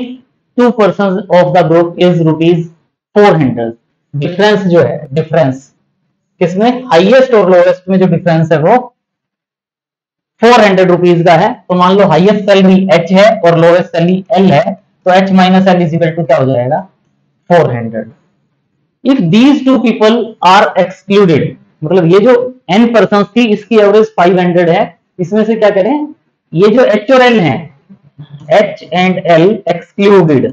2 person of the group is ₹400। Difference जो है, डिफरेंस किसमें? हाईएस्ट और लोवेस्ट में जो डिफरेंस है वो 400 रुपीज का है। तो मान लो हाईएस्ट सैलरी h है और लोवेस्ट सैलरी l है, तो h - l = क्या हो जाएगा? 400। If these 2 people are excluded, मतलब ये जो n पर्सन थी इसकी एवरेज 500 है, इसमें से क्या करें? ये जो h और l है, h एंड l एक्सक्लूडेड,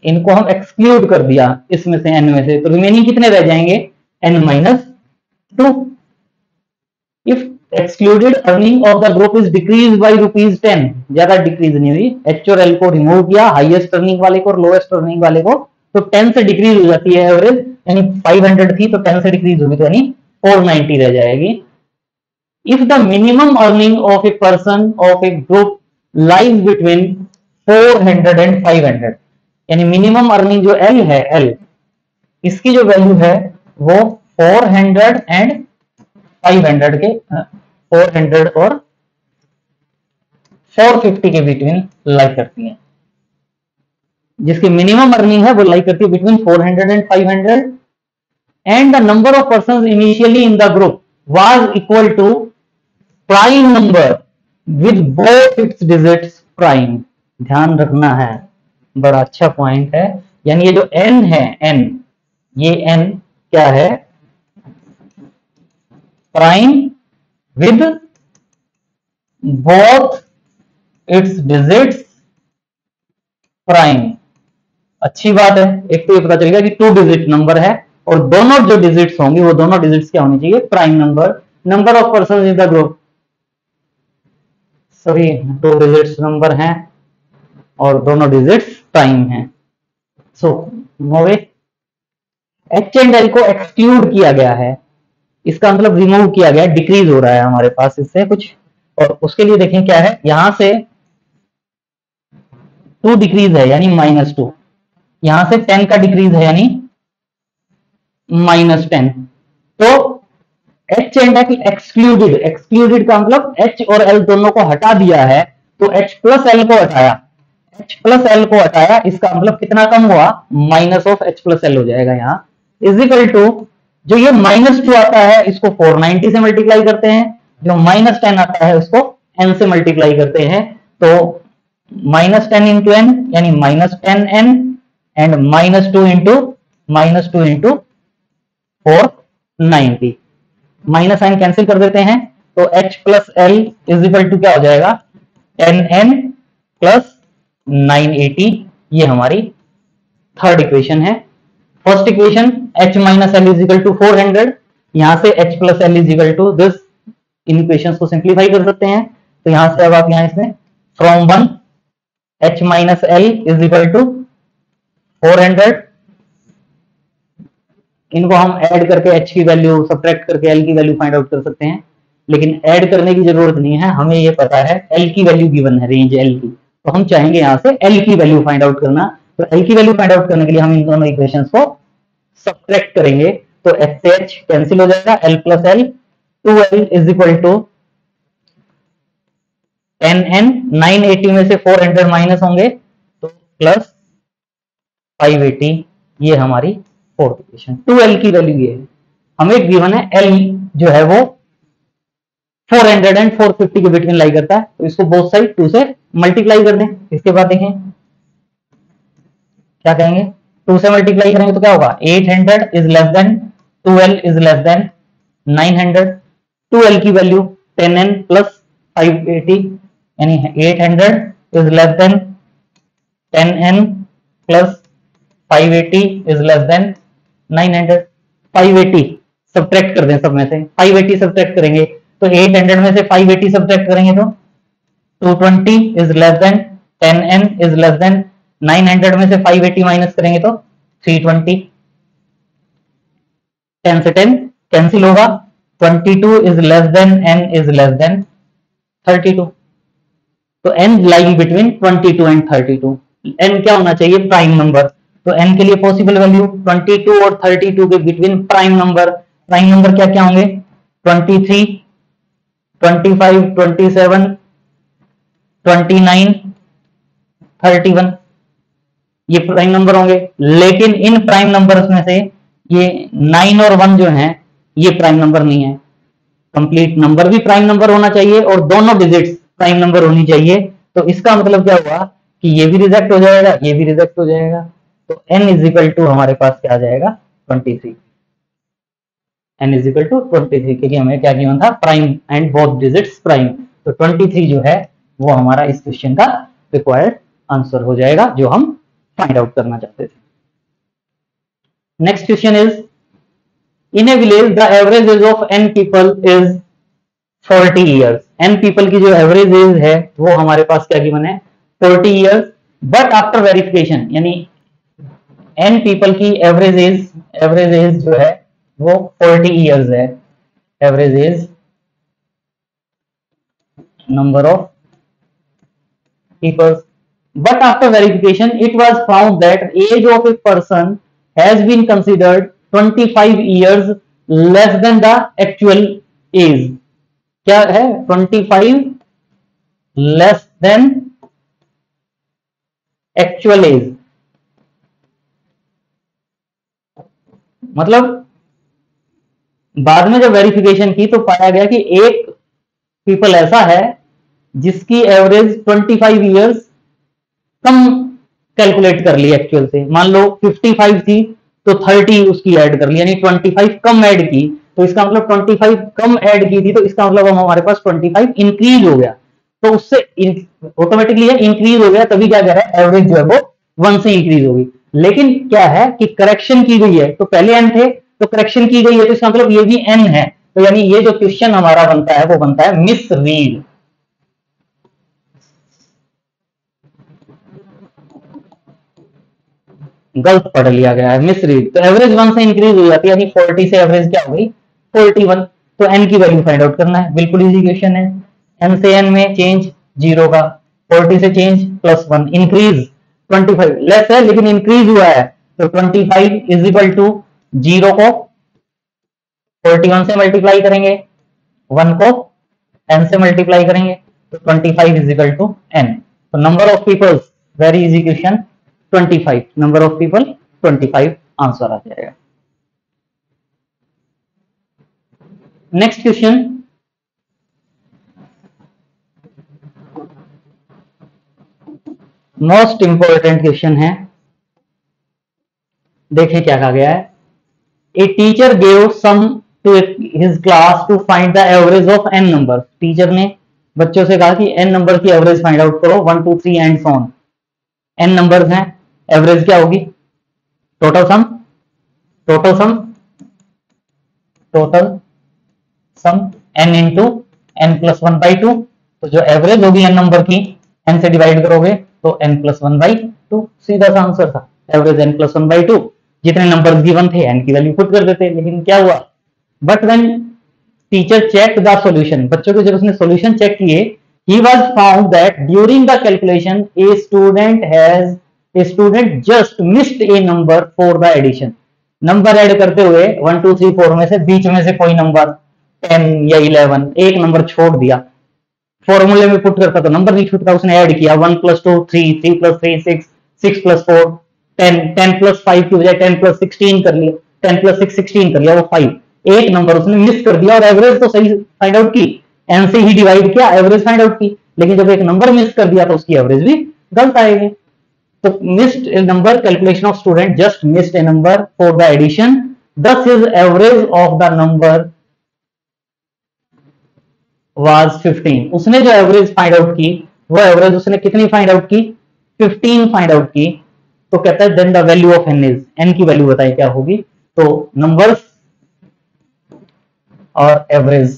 इनको हम एक्सक्लूड कर दिया इसमें से, n में से, तो रिमेनिंग कितने रह जाएंगे? n - 2। If excluded earning of the group is decrease by ₹10, ज्यादा डिक्रीज नहीं हुई, h और l को रिमूव किया, हाईएस्ट अर्निंग वाले को और लोएस्ट अर्निंग वाले को, तो 10 से डिक्रीज हो जाती है एवरेज, यानी 500 थी तो 10 से डिक्रीज होगी तो यानी 490 रह जाएगी। If the minimum earning of a person of A group lies between 400 and 500, यानी मिनिमम अर्निंग जो L है, L इसकी जो वैल्यू है वो 400 एंड 500 के 400 और 450 के बिटवीन लाई करती है। जिसकी मिनिमम अर्निंग है वो लाई करती है between 400 and 500, and the number of person initially in the group was equal to prime number with both its digits prime. ध्यान रखना है, बड़ा अच्छा पॉइंट है। यानी ये जो n है, n, ये n क्या है? Prime with both its digits prime. अच्छी बात है, एक तो ये पता चल गया कि 2 डिजिट नंबर है और दोनों जो डिजिट्स होंगी वो दोनों डिजिट्स क्या होनी चाहिए? Prime number. Number of person in the group, सभी 2 डिजिट्स नंबर हैं और दोनों डिजिट्स प्राइम हैं। सो मोवे h एंड l को एक्सक्लूड किया गया है, इसका मतलब रिमूव किया गया, डिक्रीज हो रहा है हमारे पास इससे कुछ, और उसके लिए देखें क्या है, यहां से 2 डिक्रीज है यानी -2, यहां से 10 का डिक्रीज है यानी -10। तो h and l excluded, excluded का मतलब h और l दोनों को हटा दिया है, तो h प्लस l को हटाया, h प्लस l को हटाया, इसका मतलब कितना कम हुआ? -h प्लस l हो जाएगा यहाँ, इज इक्वल टू जो ये -2 आता है इसको 490 से मल्टीप्लाई करते हैं, जो -10 आता है उसको n से मल्टीप्लाई करते हैं, तो -10 इंटू n यानी -10n and -2 into 490, minus sign cancel कर देते हैं, तो h plus l is equal to क्या हो जाएगा, nn प्लस 980। ये हमारी थर्ड इक्वेशन है। First equation h minus l is equal to 400, यहां से h plus l is equal to this, इन इक्वेशंस को सिंप्लीफाई कर सकते हैं। तो यहां से अब आप यहां इसमें from 1 h minus l is equal to 400, इनको हम ऐड करके h की वैल्यू सब्ट्रैक्ट करके l की वैल्यू फाइंड आउट कर सकते हैं, लेकिन ऐड करने की जरूरत नहीं है, हमें ये पता है l की वैल्यू गिवन है, रेंज l की, तो हम चाहेंगे यहां से l की वैल्यू फाइंड आउट करना। तो l की वैल्यू फाइंड आउट करने के लिए हम इन दोनों इक्वेशंस को सब्ट्रैक्ट करेंगे, तो h से h कैंसिल हो जाएगा, l plus l, 2l is equal to 10n, 980 में से 400 माइनस होंगे तो प्लस 580। ये हमारी फोर्थ इक्वेशन, 2l की वैल्यू ये है, हमें गिवन है l जो है वो 400 एंड 450 के बिटवीन लाई करता है, तो इसको बोथ साइड 2 से मल्टीप्लाई कर दें। इसके बाद देखें क्या कहेंगे, 2 से मल्टीप्लाई करेंगे तो क्या होगा, 800 is less then 12 is less then 900, 2l की वैल्यू 10n प्लस 580, यानी 800 is less then 10n plus 580 is less then 900। 580 subtract कर दें सब में से, 580 सब्ट्रैक्ट करेंगे तो 800 में से 580 सब्ट्रैक्ट करेंगे तो 220 is less then 10n is less then 900 में से 580 माइनस करेंगे तो 320, 10 से 10 कैंसिल होगा, 22 is less then n is less then 32, तो n lying between 22 and 32। n क्या होना चाहिए, प्राइम नंबर, तो n के लिए पॉसिबल वैल्यू 22 और 32 के बिटवीन प्राइम नंबर क्या क्या होंगे, 23, 25, 27, 29, 31, ये प्राइम नंबर होंगे। लेकिन इन प्राइम नंबर्स में से ये 9 और 1 जो हैं ये प्राइम नंबर नहीं है, कंप्लीट नंबर भी प्राइम नंबर होना चाहिए और दोनों डिजिट्स प्राइम नंबर होनी चाहिए। तो इसका मतलब क्या हुआ कि ये भी रिजेक्ट हो जाएगा, ये भी रिजेक्ट हो जाएगा, तो n इज इक्वल टू हमारे पास क्या आ जाएगा 23, n इज इक्वल टू 23, क्योंकि हमें क्या गिवन था, prime and both digits prime, तो 23 जो है वो हमारा इस क्वेश्चन का रिक्वायर्ड आंसर हो जाएगा जो हम फाइंड आउट करना चाहते थे। Next question is, in A village the average age of n people is 40 years. n people की जो एवरेज एज है वो हमारे पास क्या गिवन है 40 ईयर्स, बट आफ्टर वेरिफिकेशन, यानी n पीपल की एवरेज एज जो है वो 40 ईयर्स है, average age number of peoples, but after verification it was found that age of a person has been considered 25 years less than the actual age। क्या है 25 less than actual age, मतलब बाद में जब वेरिफिकेशन की तो पाया गया कि एक पीपल ऐसा है जिसकी एवरेज 25 इयर्स कम कैलकुलेट कर ली एक्चुअल से। मान लो 55 थी तो 30 उसकी ऐड कर ली, यानी 25 कम ऐड की, तो इसका मतलब 25 कम ऐड की थी तो इसका मतलब हमारे पास 25 इंक्रीज हो गया, तो उससे ऑटोमेटिकली इंक्रीज हो गया, तभी क्या कह रहा है एवरेज जो है वो 1 से इंक्रीज होगी। लेकिन क्या है कि करेक्शन की गई है, तो पहले n थे तो करेक्शन की गई है, तो इसका मतलब ये भी n है, तो यानी ये जो क्वेश्चन हमारा बनता है वो बनता है मिस रीड। गलत पढ़ लिया गया है, मिस रीड, तो एवरेज 1 से इंक्रीज हो जाती है, यानी 40 से एवरेज क्या हो गई 41, तो n की वैल्यू फाइंड आउट करना है, बिल्कुल इजी क्वेश्चन है। n से n में चेंज 0 का, 40 से चेंज +1, इंक्रीज 25 लेस है लेकिन इंक्रीज हुआ है, तो 25 इज इक्वल टू 0 को 41 से मल्टीप्लाई करेंगे, 1 को n से मल्टीप्लाई करेंगे, तो 25 इज इक्वल टू n। तो number of peoples, very easy question, 25, number of people 25 answer आ जाएगा। Next question, most important question है, देखिए क्या कहा गया है। A teacher gave sum to his class to find the average of n number. Teacher ने बच्चों से कहा कि n नंबर की एवरेज फाइंड आउट करो, 1 2 3 and so on. n numbers हैं, एवरेज क्या होगी? Total sum, total sum, total sum n into n plus 1 by 2। तो जो एवरेज होगी n नंबर की, n से डिवाइड करोगे तो n प्लस 1 बाई 2, सीधा सा आंसर था, एवरेज n प्लस 1 बाई 2। जितने नंबर गिवन थे n की वैल्यू पुट कर देते, लेकिन क्या हुआ, but when teacher check the solution, बच्चों के जब उसने सॉल्यूशन चेक किए, he was found that during the calculation a student just missed a number for the addition। Number add करते हुए 1 2 3 4 में से बीच में से कोई नंबर 10 या 11 एक नंबर छोड़ दिया। फॉर्मूले में पुट करता तो नंबर नहीं छूटता, उसने ऐड किया 1 + 2 3, 3 + 3 6, 6 + 4 10, 10 + 5 की बजाय 10 + 16 कर लिया, 10 + 6 16 कर लिया, वो 5। एक नंबर उसने मिस कर दिया और एवरेज तो सही फाइंड आउट की, एन से ही डिवाइड किया, एवरेज फाइंड आउट की, लेकिन जब एक नंबर मिस कर दिया तो उसकी एवरेज भी गलत आएगी। तो missed a number, calculation of student just missed a number for the addition, thus his average of the number was 15। उसने जो एवरेज फाइंड आउट की, वो एवरेज उसने कितनी फाइंड आउट की? 15 फाइंड आउट की। तो कहता है then the value of n is, n की वैल्यू बताइए क्या होगी। तो नंबर्स और एवरेज,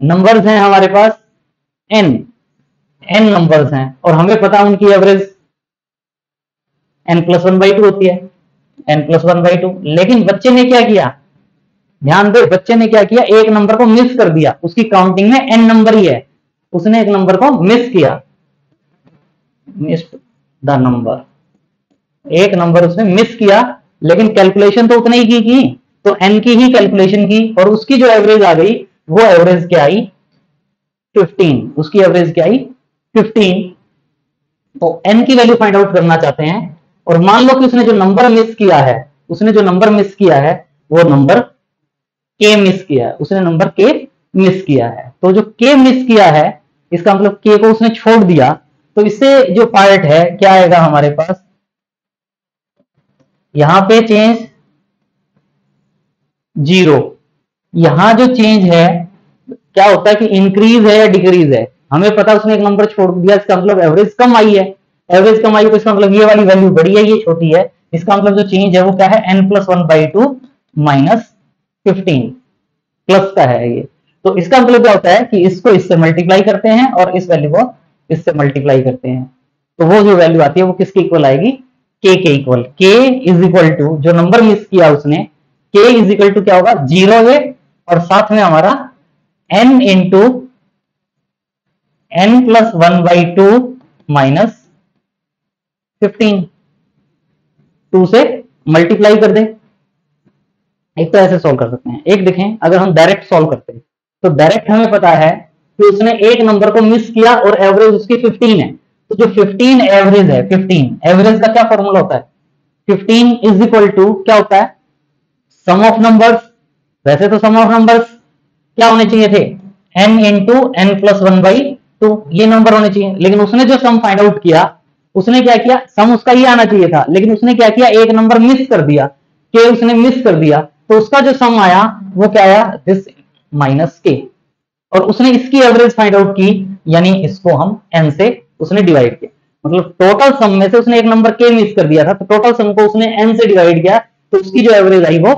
नंबर्स हैं हमारे पास n नंबर्स हैं और हमें पता उनकी एवरेज n + 1 बाई 2 होती है, n + 1 बाई 2। लेकिन बच्चे ने क्या किया, ध्यान दे, बच्चे ने क्या किया, एक नंबर को मिस कर दिया, उसकी काउंटिंग में n नंबर ही है, उसने एक नंबर को मिस किया, मिस्ड द नंबर, एक नंबर उसने मिस किया, लेकिन कैलकुलेशन तो उतने ही की, तो n की ही कैलकुलेशन की और उसकी जो एवरेज आ गई वो एवरेज क्या आई? 15। उसकी एवरेज क्या आई? 15। तो n की वैल्यू फाइंड आउट करना चाहते हैं और मान लो कि उसने जो नंबर मिस किया है, उसने जो नंबर मिस किया है वो नंबर k मिस किया है, उसने नंबर k मिस किया है। तो जो k मिस किया है इसका मतलब k को उसने छोड़ दिया, तो इससे जो पार्ट है क्या आएगा हमारे पास, यहां पे चेंज 0। यहां जो चेंज है क्या होता है कि इंक्रीज है या डिक्रीज है, हमें पता उसने एक नंबर छोड़ दिया, इसका मतलब एवरेज कम आई है, एवरेज कम आई तो इसका मतलब ये वाली वैल्यू बड़ी है, ये छोटी है, इसका मतलब जो चेंज है वो क्या है, n + 1 बाई 2 माइनस 15 प्लस का है ये। तो इसका मतलब क्या होता है कि इसको इससे मल्टीप्लाई करते हैं और इस वैल्यू को इससे मल्टीप्लाई करते हैं, तो वो जो वैल्यू आती है वो किसके इक्वल आएगी, k के equal. k is equal to, जो नंबर मिस किया उसने, k इज इक्वल टू क्या होगा, 0 है और साथ में हमारा n into n + 1 by 2 minus 15, 2 से मल्टीप्लाई कर दे। एक तो ऐसे सॉल्व कर सकते हैं, एक देखें अगर हम डायरेक्ट सॉल्व करते हैं तो डायरेक्ट हमें पता है कि उसने एक नंबर को मिस किया और एवरेज उसकी 15 है, तो जो 15 एवरेज है, 15 एवरेज का क्या फॉर्मूला होता है, 15 इज इक्वल टू क्या होता है, सम ऑफ नंबर्स। वैसे तो सम ऑफ नंबर्स क्या होने चाहिए थे, n इंटू n + 1 बाई 2, ये नंबर होने चाहिए, लेकिन उसने जो सम फाइंड आउट किया, उसने क्या किया, सम उसका ये आना चाहिए था, लेकिन उसने क्या किया, एक नंबर मिस कर दिया, के उसने मिस कर दिया, तो उसका जो सम आया वो क्या आया, दिस माइनस के, और उसने इसकी एवरेज फाइंड आउट की, यानी इसको हम n से उसने डिवाइड किया, मतलब टोटल सम में से उसने एक नंबर के मिस कर दिया था, तो टोटल सम को उसने n से डिवाइड किया, तो उसकी जो एवरेज आई वो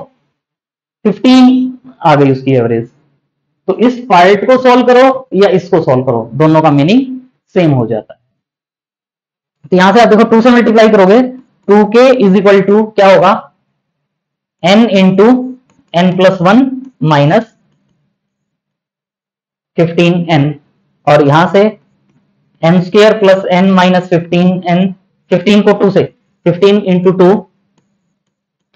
15 आ गई उसकी एवरेज। तो इस पार्ट को सॉल्व करो या इसको सॉल्व करो, दोनों का मीनिंग सेम हो जाता है। तो यहां से आप देखो 2 से मल्टीप्लाई करोगे, 2k इज इक्वल टू क्या होगा, n into n + 1 minus 15n, और यहां से n² + n माइनस 15n, 15 को 2 से, 15 इंटू 2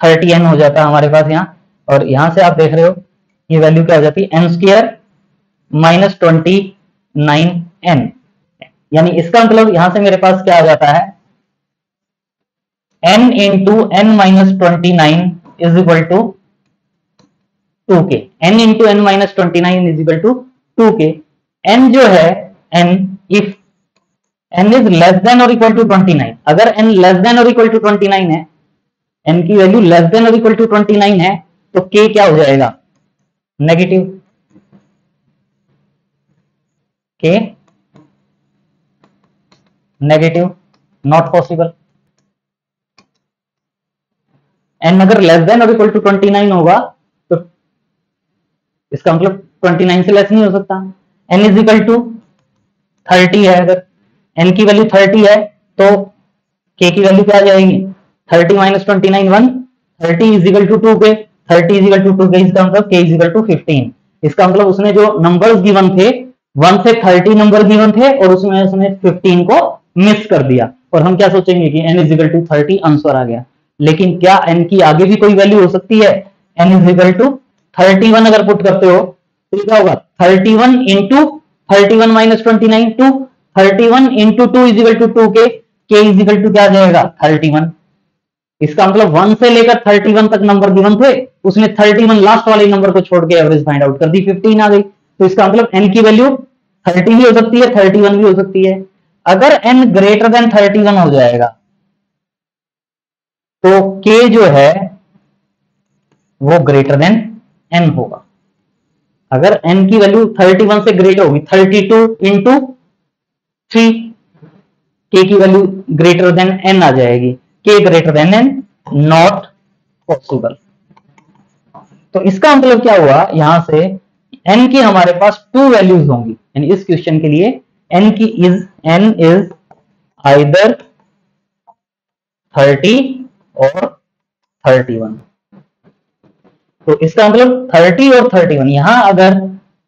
30n हो जाता है हमारे पास यहाँ, और यहां से आप देख रहे हो ये वैल्यू क्या हो जाती है, n² माइनस 29n, यानी इसका मतलब यहां से मेरे पास क्या आ जाता है, n into n minus 29 is equal to 2k, n into n minus 29 is equal to 2k। n जो है, n if n is less than और इक्वल टू 29, अगर n लेस देन और इक्वल टू 29 है, n की वैल्यू less than और equal to 29 है, तो k क्या हो जाएगा, नेगेटिव के नेगेटिव, नॉट पॉसिबल। एन अगर लेस देन और इक्वल टू 29 होगा तो इसका मतलब 29 से लेस नहीं हो सकता। एन इज इक्वल टू 30 है, अगर एन की वैल्यू 30 है तो के की वैल्यू क्या आ जाएगी, 30 माइनस 29 1, 30 इज इक्वल टू 2 के, 30 इज इक्वल टू 2 के, इसका मतलब के इज इक्वल टू 15। इसका मतलब उसने जो नंबर्स गिवन थे 1 से 30 नंबर गिवन थे और उसमें उसने 15 को मिस कर दिया, और हम क्या सोचेंगे कि n is equal to 30 answer आ गया। लेकिन क्या n की आगे भी कोई वैल्यू हो सकती है? n इज इक्वल टू 31 अगर पुट करते हो तो क्या होगा, 31 into 31 minus 29 2, 31 into 2 is equal to 2 के इज इक्वल टू क्या आ जाएगा 31। इसका मतलब 1 से लेकर 31 तक नंबर गिवन थे, उसने 31 लास्ट वाले नंबर को छोड़ के एवरेज फाइंड आउट कर दी, 15 आ गई। तो इसका मतलब n की वैल्यू 30 भी हो सकती है, 31 भी हो सकती है। अगर n ग्रेटर देन 31 हो जाएगा तो k जो है वो ग्रेटर देन n होगा। अगर n की वैल्यू 31 से ग्रेटर होगी, 32 इंटू 3, k की वैल्यू ग्रेटर देन n आ जाएगी, k greater than n, not possible. तो इसका मतलब क्या हुआ, यहां से n की हमारे पास 2 वैल्यूज होंगी, यानी इस क्वेश्चन के लिए n इज आइदर 30 और 31। तो इसका मतलब 30 और 31, यहां अगर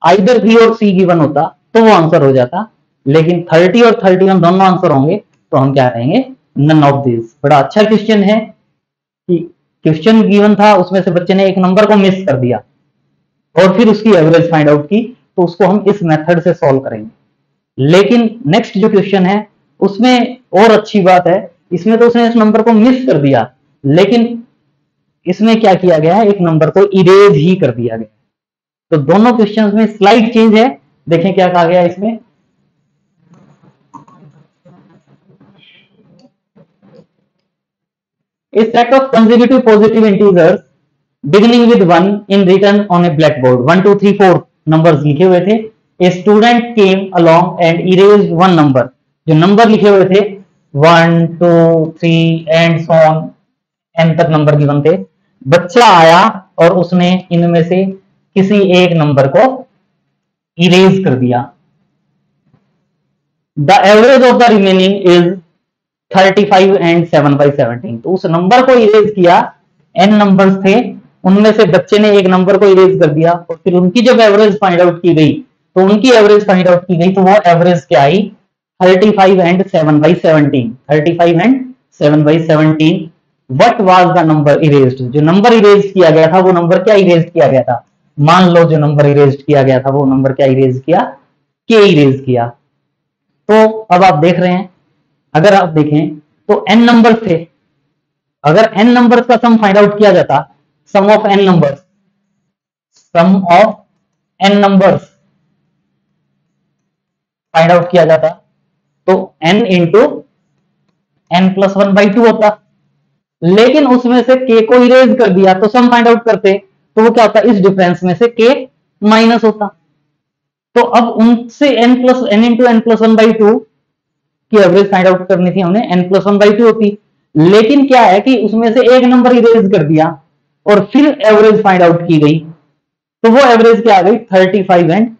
आइदर बी और सी गिवन होता तो वो आंसर हो जाता, लेकिन 30 और 31 दोनों आंसर होंगे तो हम क्या कहेंगे, नन ऑफ दिस। बड़ा अच्छा क्वेश्चन है कि क्वेश्चन गिवन था, उसमें से बच्चे ने एक नंबर को मिस कर दिया और फिर उसकी एवरेज फाइंड आउट की, तो उसको हम इस मेथड से सॉल्व करेंगे। लेकिन नेक्स्ट जो क्वेश्चन है उसमें और अच्छी बात है, इसमें तो उसने इस नंबर को मिस कर दिया, लेकिन इसमें क्या किया गया है, एक नंबर को इरेज ही कर दिया गया। तो दोनों क्वेश्चंस में स्लाइड चेंज है, देखें क्या कहा गया इसमें। A set of consecutive positive integers beginning with 1 in written on a blackboard, 1 2 3 4 numbers लिखे हुए थे। A student came along and erased one number, जो नंबर लिखे हुए थे 1 2 3 एंड सो ऑन, n तक नंबर गिवन थे। बच्चा आया और उसने इनमें से किसी एक नंबर को इरेज कर दिया। The average of the remaining is 35 and 7/17। तो उस नंबर को इरेज किया, n नंबर्स थे, उनमें से बच्चे ने एक नंबर को इरेज कर दिया और फिर उनकी जब एवरेज फाइंड आउट की गई तो उनकी एवरेज फाइंड आउट की गई तो वो एवरेज क्या आई, 35 and 7/17, 35 and 7/17। What was the number erased, जो नंबर इरेज किया गया था वो नंबर क्या इरेज किया गया था, मान लो जो नंबर इरेज किया गया था वो नंबर क्या इरेज किया, के इरेज किया। तो अब आप देख रहे हैं, अगर आप देखें तो n नंबर थे, अगर n नंबर्स का सम फाइंड आउट किया जाता, sum of n numbers, sum of n numbers find out किया जाता तो n इंटू n+1/2 होता, लेकिन उसमें से k को इरेज कर दिया तो सम फाइंड आउट करते तो वो क्या होता, इस डिफरेंस में से k माइनस होता। तो अब उनसे n इंटू n+1/2 की एवरेज फाइंड आउट करनी थी हमने, n+1/2 होती, लेकिन क्या है कि उसमें से एक नंबर इरेज कर दिया और फिर एवरेज फाइंड आउट की गई, तो वो एवरेज क्या आ गई 35 एंड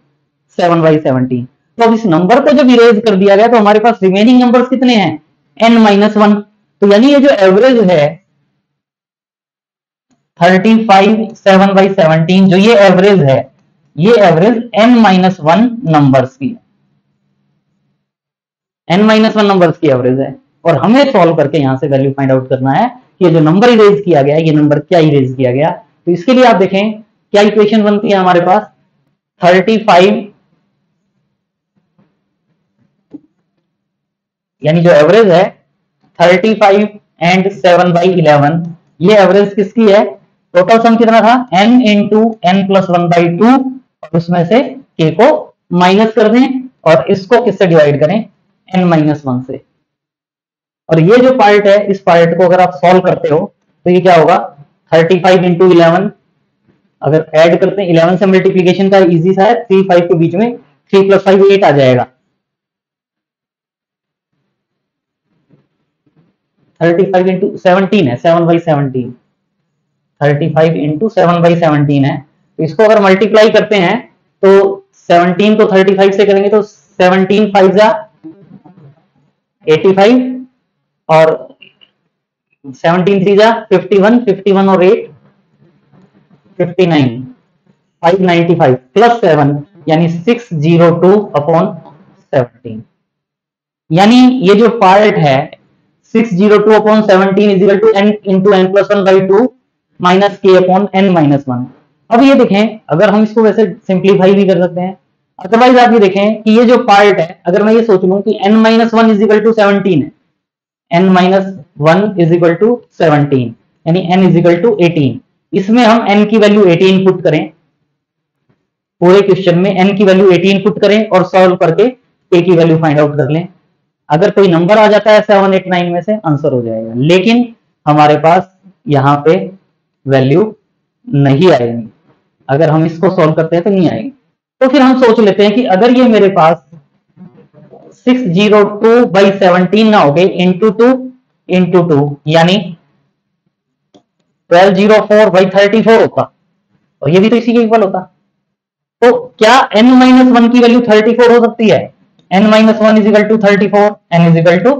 7/17। तो अब इस नंबर को जब इरेज कर दिया गया तो हमारे पास रिमेनिंग नंबर्स कितने हैं, n-1। तो यानी ये जो एवरेज है 35 7/17, जो ये एवरेज है, ये एवरेज n-1 नंबर्स की है, n-1 नंबर्स की एवरेज है। और हमें सॉल्व करके यहां से वैल्यू फाइंड आउट करना है कि ये जो नंबर इरेज किया गया है ये नंबर क्या इरेज किया गया। तो इसके लिए आप देखें क्या इक्वेशन बनती है हमारे पास, 35 यानी जो एवरेज है 35 एंड 7/11, ये एवरेज किसकी है, टोटल सम कितना था n इंटू n+1/2 और उसमें से k को माइनस कर दें और इसको किससे डिवाइड करें, n-1 से। और ये जो पार्ट है, इस पार्ट को अगर आप सॉल्व करते हो तो ये क्या होगा, 35 इंटू 11 अगर ऐड करते हैं 11 से मल्टीप्लीकेशन का इजी सा है, 3 5 के बीच में 3 + 5 8 आ जाएगा। 35 इंटू 17 है, 7/17, 35 इंटू 7/17 है। तो इसको अगर मल्टीप्लाई करते हैं तो 17 को 35 से करेंगे तो 17 5 जा 85 और 17 3 जा 51, 51 और 8 59, 595 प्लस 7 यानी 602/17। यानी ये जो पार्ट है 602/17 is equal to n into n plus 1/2 minus k upon n minus 1। अब ये देखें, अगर हम इसको वैसे सिंप्लीफाई भी कर सकते हैं, अदरवाइज आप ये देखें कि ये जो पार्ट है, अगर मैं ये सोच लूं कि n minus 1 is equal to 17 है, n minus 1 is equal to 17 यानी n इज इक्वल टू 18, इसमें हम n की वैल्यू 18 पुट करें, पूरे क्वेश्चन में n की वैल्यू 18 पुट करें और सॉल्व करके k की वैल्यू फाइंड आउट कर लें। अगर कोई नंबर आ जाता है 7 8 9 में से आंसर हो जाएगा, लेकिन हमारे पास यहाँ पे वैल्यू नहीं आएगी। अगर हम इसको सॉल्व करते हैं तो नहीं आएगी। तो फिर हम सोच लेते हैं कि अगर ये मेरे पास 602/17 ना हो गए इंटू 2 यानी 1204/34 होता, और ये भी तो इसी के इक्वल होता। तो क्या n माइनस 1 की वैल्यू 34 हो सकती है? n minus 1 is equal to 34, n is equal to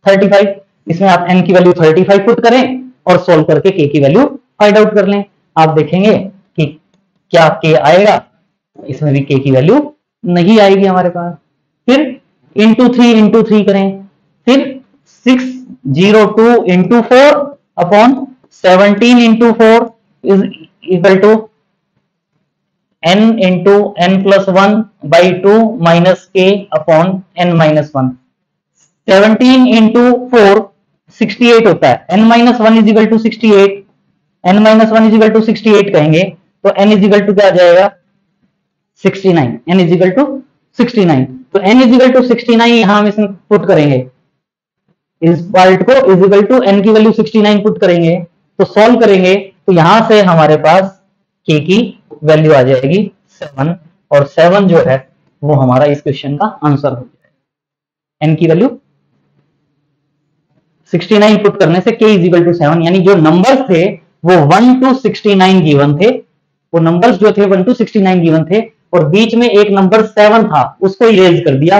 35। इसमें आप n की वैल्यू 35 पुट करें और सोल्व करके k की वैल्यू फाइंड आउट कर लें। आप देखेंगे कि क्या k आएगा, इसमें भी k की वैल्यू नहीं आएगी हमारे पास। फिर इंटू 3 करें, फिर 602 into 4 upon 17 into 4 is equal to n into n plus 1/2 minus k upon n minus 1। 17 into 4 68 होता है, n minus 1 is equal to 68, n minus 1 is equal to 68 कहेंगे तो n इज इक्वल टू क्या आ जाएगा 69, n is equal to 69। तो n is equal to 69 यहां हम इसमें पुट करेंगे, इस पार्ट को इज इक्वल टू n की वैल्यू 69 पुट करेंगे तो सॉल्व करेंगे तो यहां से हमारे पास k की वैल्यू आ जाएगी 7, और 7 जो है वो हमारा इस क्वेश्चन का आंसर हो जाएगा। n की वैल्यू 69 पुट करने से k इज इक्वल टू 7, यानी जो नंबर्स थे वो 1 to 69 गिवन थे, वो नंबर्स जो थे 1 to 69 गिवन थे, और बीच में एक नंबर 7 था उसको इरेज कर दिया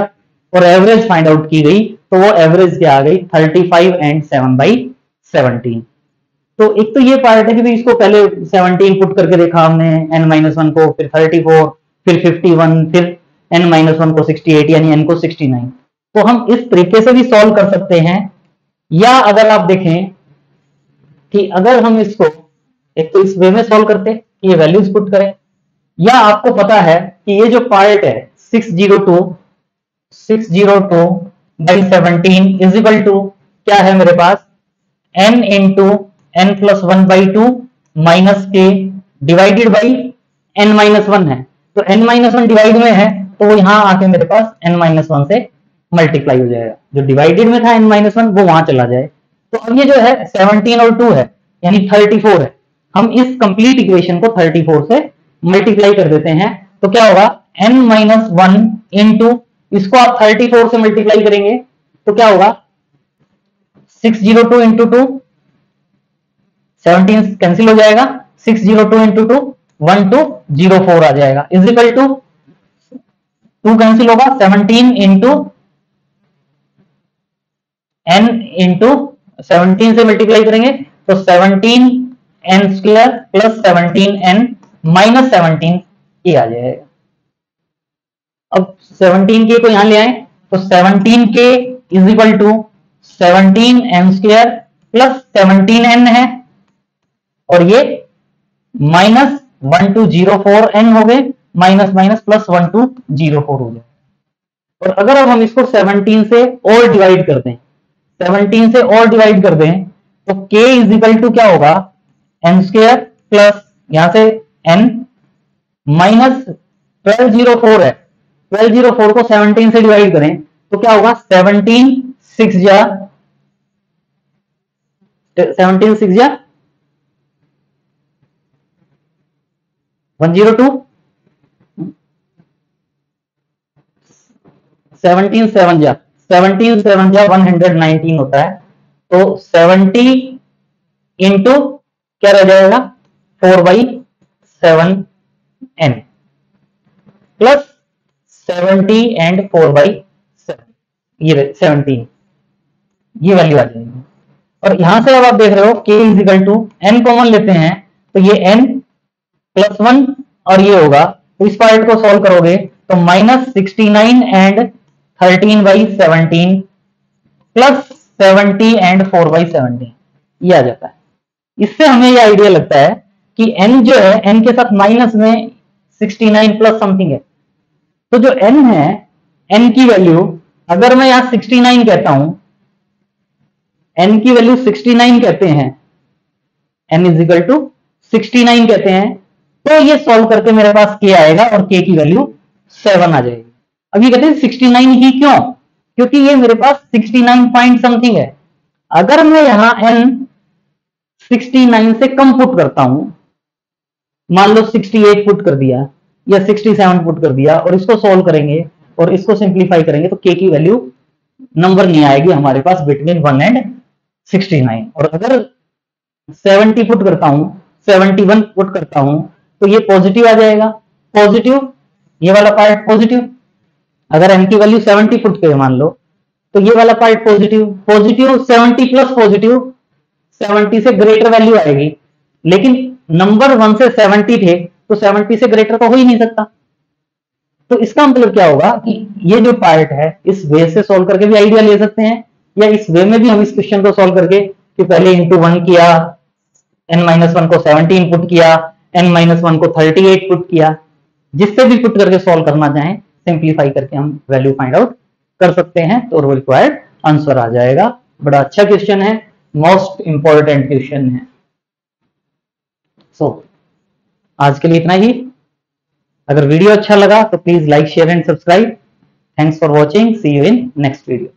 और एवरेज फाइंड आउट की गई, तो वो एवरेज क्या आ गई 35 एंड 7/17। तो एक तो ये पार्ट है कि भाई इसको पहले 17 पुट करके देखा हमने n-1 को, फिर 34, फिर 51, फिर n-1 को 68 यानी n को 69। तो हम इस तरीके से भी सॉल्व कर सकते हैं, या अगर आप देखें कि अगर हम इसको एक तो इस वे में सॉल्व करते कि ये वैल्यूज पुट करें, या आपको पता है कि ये जो पार्ट है 602/17 इज इक्वल टू क्या है मेरे पास n into n plus 1/2 minus के डिवाइडेड बाई n माइनस 1 है, तो n माइनस 1 डिवाइड में है तो वो यहां आके मेरे पास n माइनस 1 से मल्टीप्लाई हो जाएगा, जो डिवाइडेड में था n माइनस 1 वो वहां चला जाए। तो अब ये जो है 17 और 2 है यानी 34 है, हम इस कंप्लीट इक्वेशन को 34 से मल्टीप्लाई कर देते हैं तो क्या होगा n माइनस 1 इंटू इसको आप 34 से मल्टीप्लाई करेंगे तो क्या होगा 602 इंटू 2, 17 कैंसिल हो जाएगा, 602 इंटू 2 1204 आ जाएगा, इज इक्वल टू 2 कैंसिल होगा 17 इंटू n इंटू 17 से मल्टीप्लाई करेंगे तो 17n square plus 17n minus 17 ये आ जाएगा। अब 17k को यहां ले आए तो 17k is equal to 17n square plus 17n है, और ये माइनस 1204n हो गए, माइनस माइनस प्लस 1204 हो गए। और अगर अब हम इसको 17 से और डिवाइड कर दें, 17 से और डिवाइड कर दें तो k इज इक्वल टू क्या होगा n स्क्वायर प्लस यहां से n माइनस 1204 है, 1204 को 17 से डिवाइड करें तो क्या होगा 17 6 जा 17 6 जा 102 17 7 जा 119 होता है, तो 70 इंटू क्या रह जाएगा 4/7 n प्लस 70 एंड 4/7, ये 17, ये वैल्यू आ जाएगी। और यहां से अब आप देख रहे हो k is equal to n common लेते हैं तो ये n +1 और ये होगा, तो इस पार्ट को सॉल्व करोगे तो -69 एंड 13/17 प्लस 70 एंड 4/17 ये आ जाता है। इससे हमें ये आइडिया लगता है कि n जो है n के साथ माइनस में 69 प्लस समथिंग है, तो जो n है n की वैल्यू अगर मैं यहां 69 कहता हूं, n की वैल्यू 69 कहते हैं, n इजिकल टू 69 कहते हैं, तो ये सॉल्व करके मेरे पास k आएगा और k की वैल्यू 7 आ जाएगी। अब ये कहते हैं 69 ही क्यों, क्योंकि ये मेरे पास 69 पॉइंट समथिंग है। अगर मैं यहां n 69 से कम पुट करता हूं, मान लो 68 पुट कर दिया या 67 पुट कर दिया और इसको सॉल्व करेंगे और इसको सिंप्लीफाई करेंगे तो k की वैल्यू नंबर नहीं आएगी हमारे पास बिटवीन 1 एंड 69। और अगर 70 पुट करता हूं, 71 पुट करता हूं तो ये पॉजिटिव आ जाएगा, पॉजिटिव ये वाला पार्ट पॉजिटिव। अगर n की वैल्यू 70 पुट के मान लो तो ये वाला part positive, positive 70 plus positive 70 से ग्रेटर वैल्यू आएगी, लेकिन नंबर 1 से 70 थे तो 70 से ग्रेटर तो हो ही नहीं सकता। तो इसका मतलब क्या होगा कि ये जो पार्ट है इस वे से सॉल्व करके भी आइडिया ले सकते हैं, या इस वे में भी हम इस क्वेश्चन को सॉल्व करके कि पहले इंटू 1 किया, n-1 को 17 पुट किया, n-1 को 38 पुट किया, जिससे भी पुट करके सॉल्व करना चाहें सिंप्लीफाई करके हम वैल्यू फाइंड आउट कर सकते हैं, तो वो रिक्वायर्ड आंसर आ जाएगा। बड़ा अच्छा क्वेश्चन है, मोस्ट इंपॉर्टेंट क्वेश्चन है। आज के लिए इतना ही। अगर वीडियो अच्छा लगा तो please like share and subscribe. Thanks for watching, see you in next video.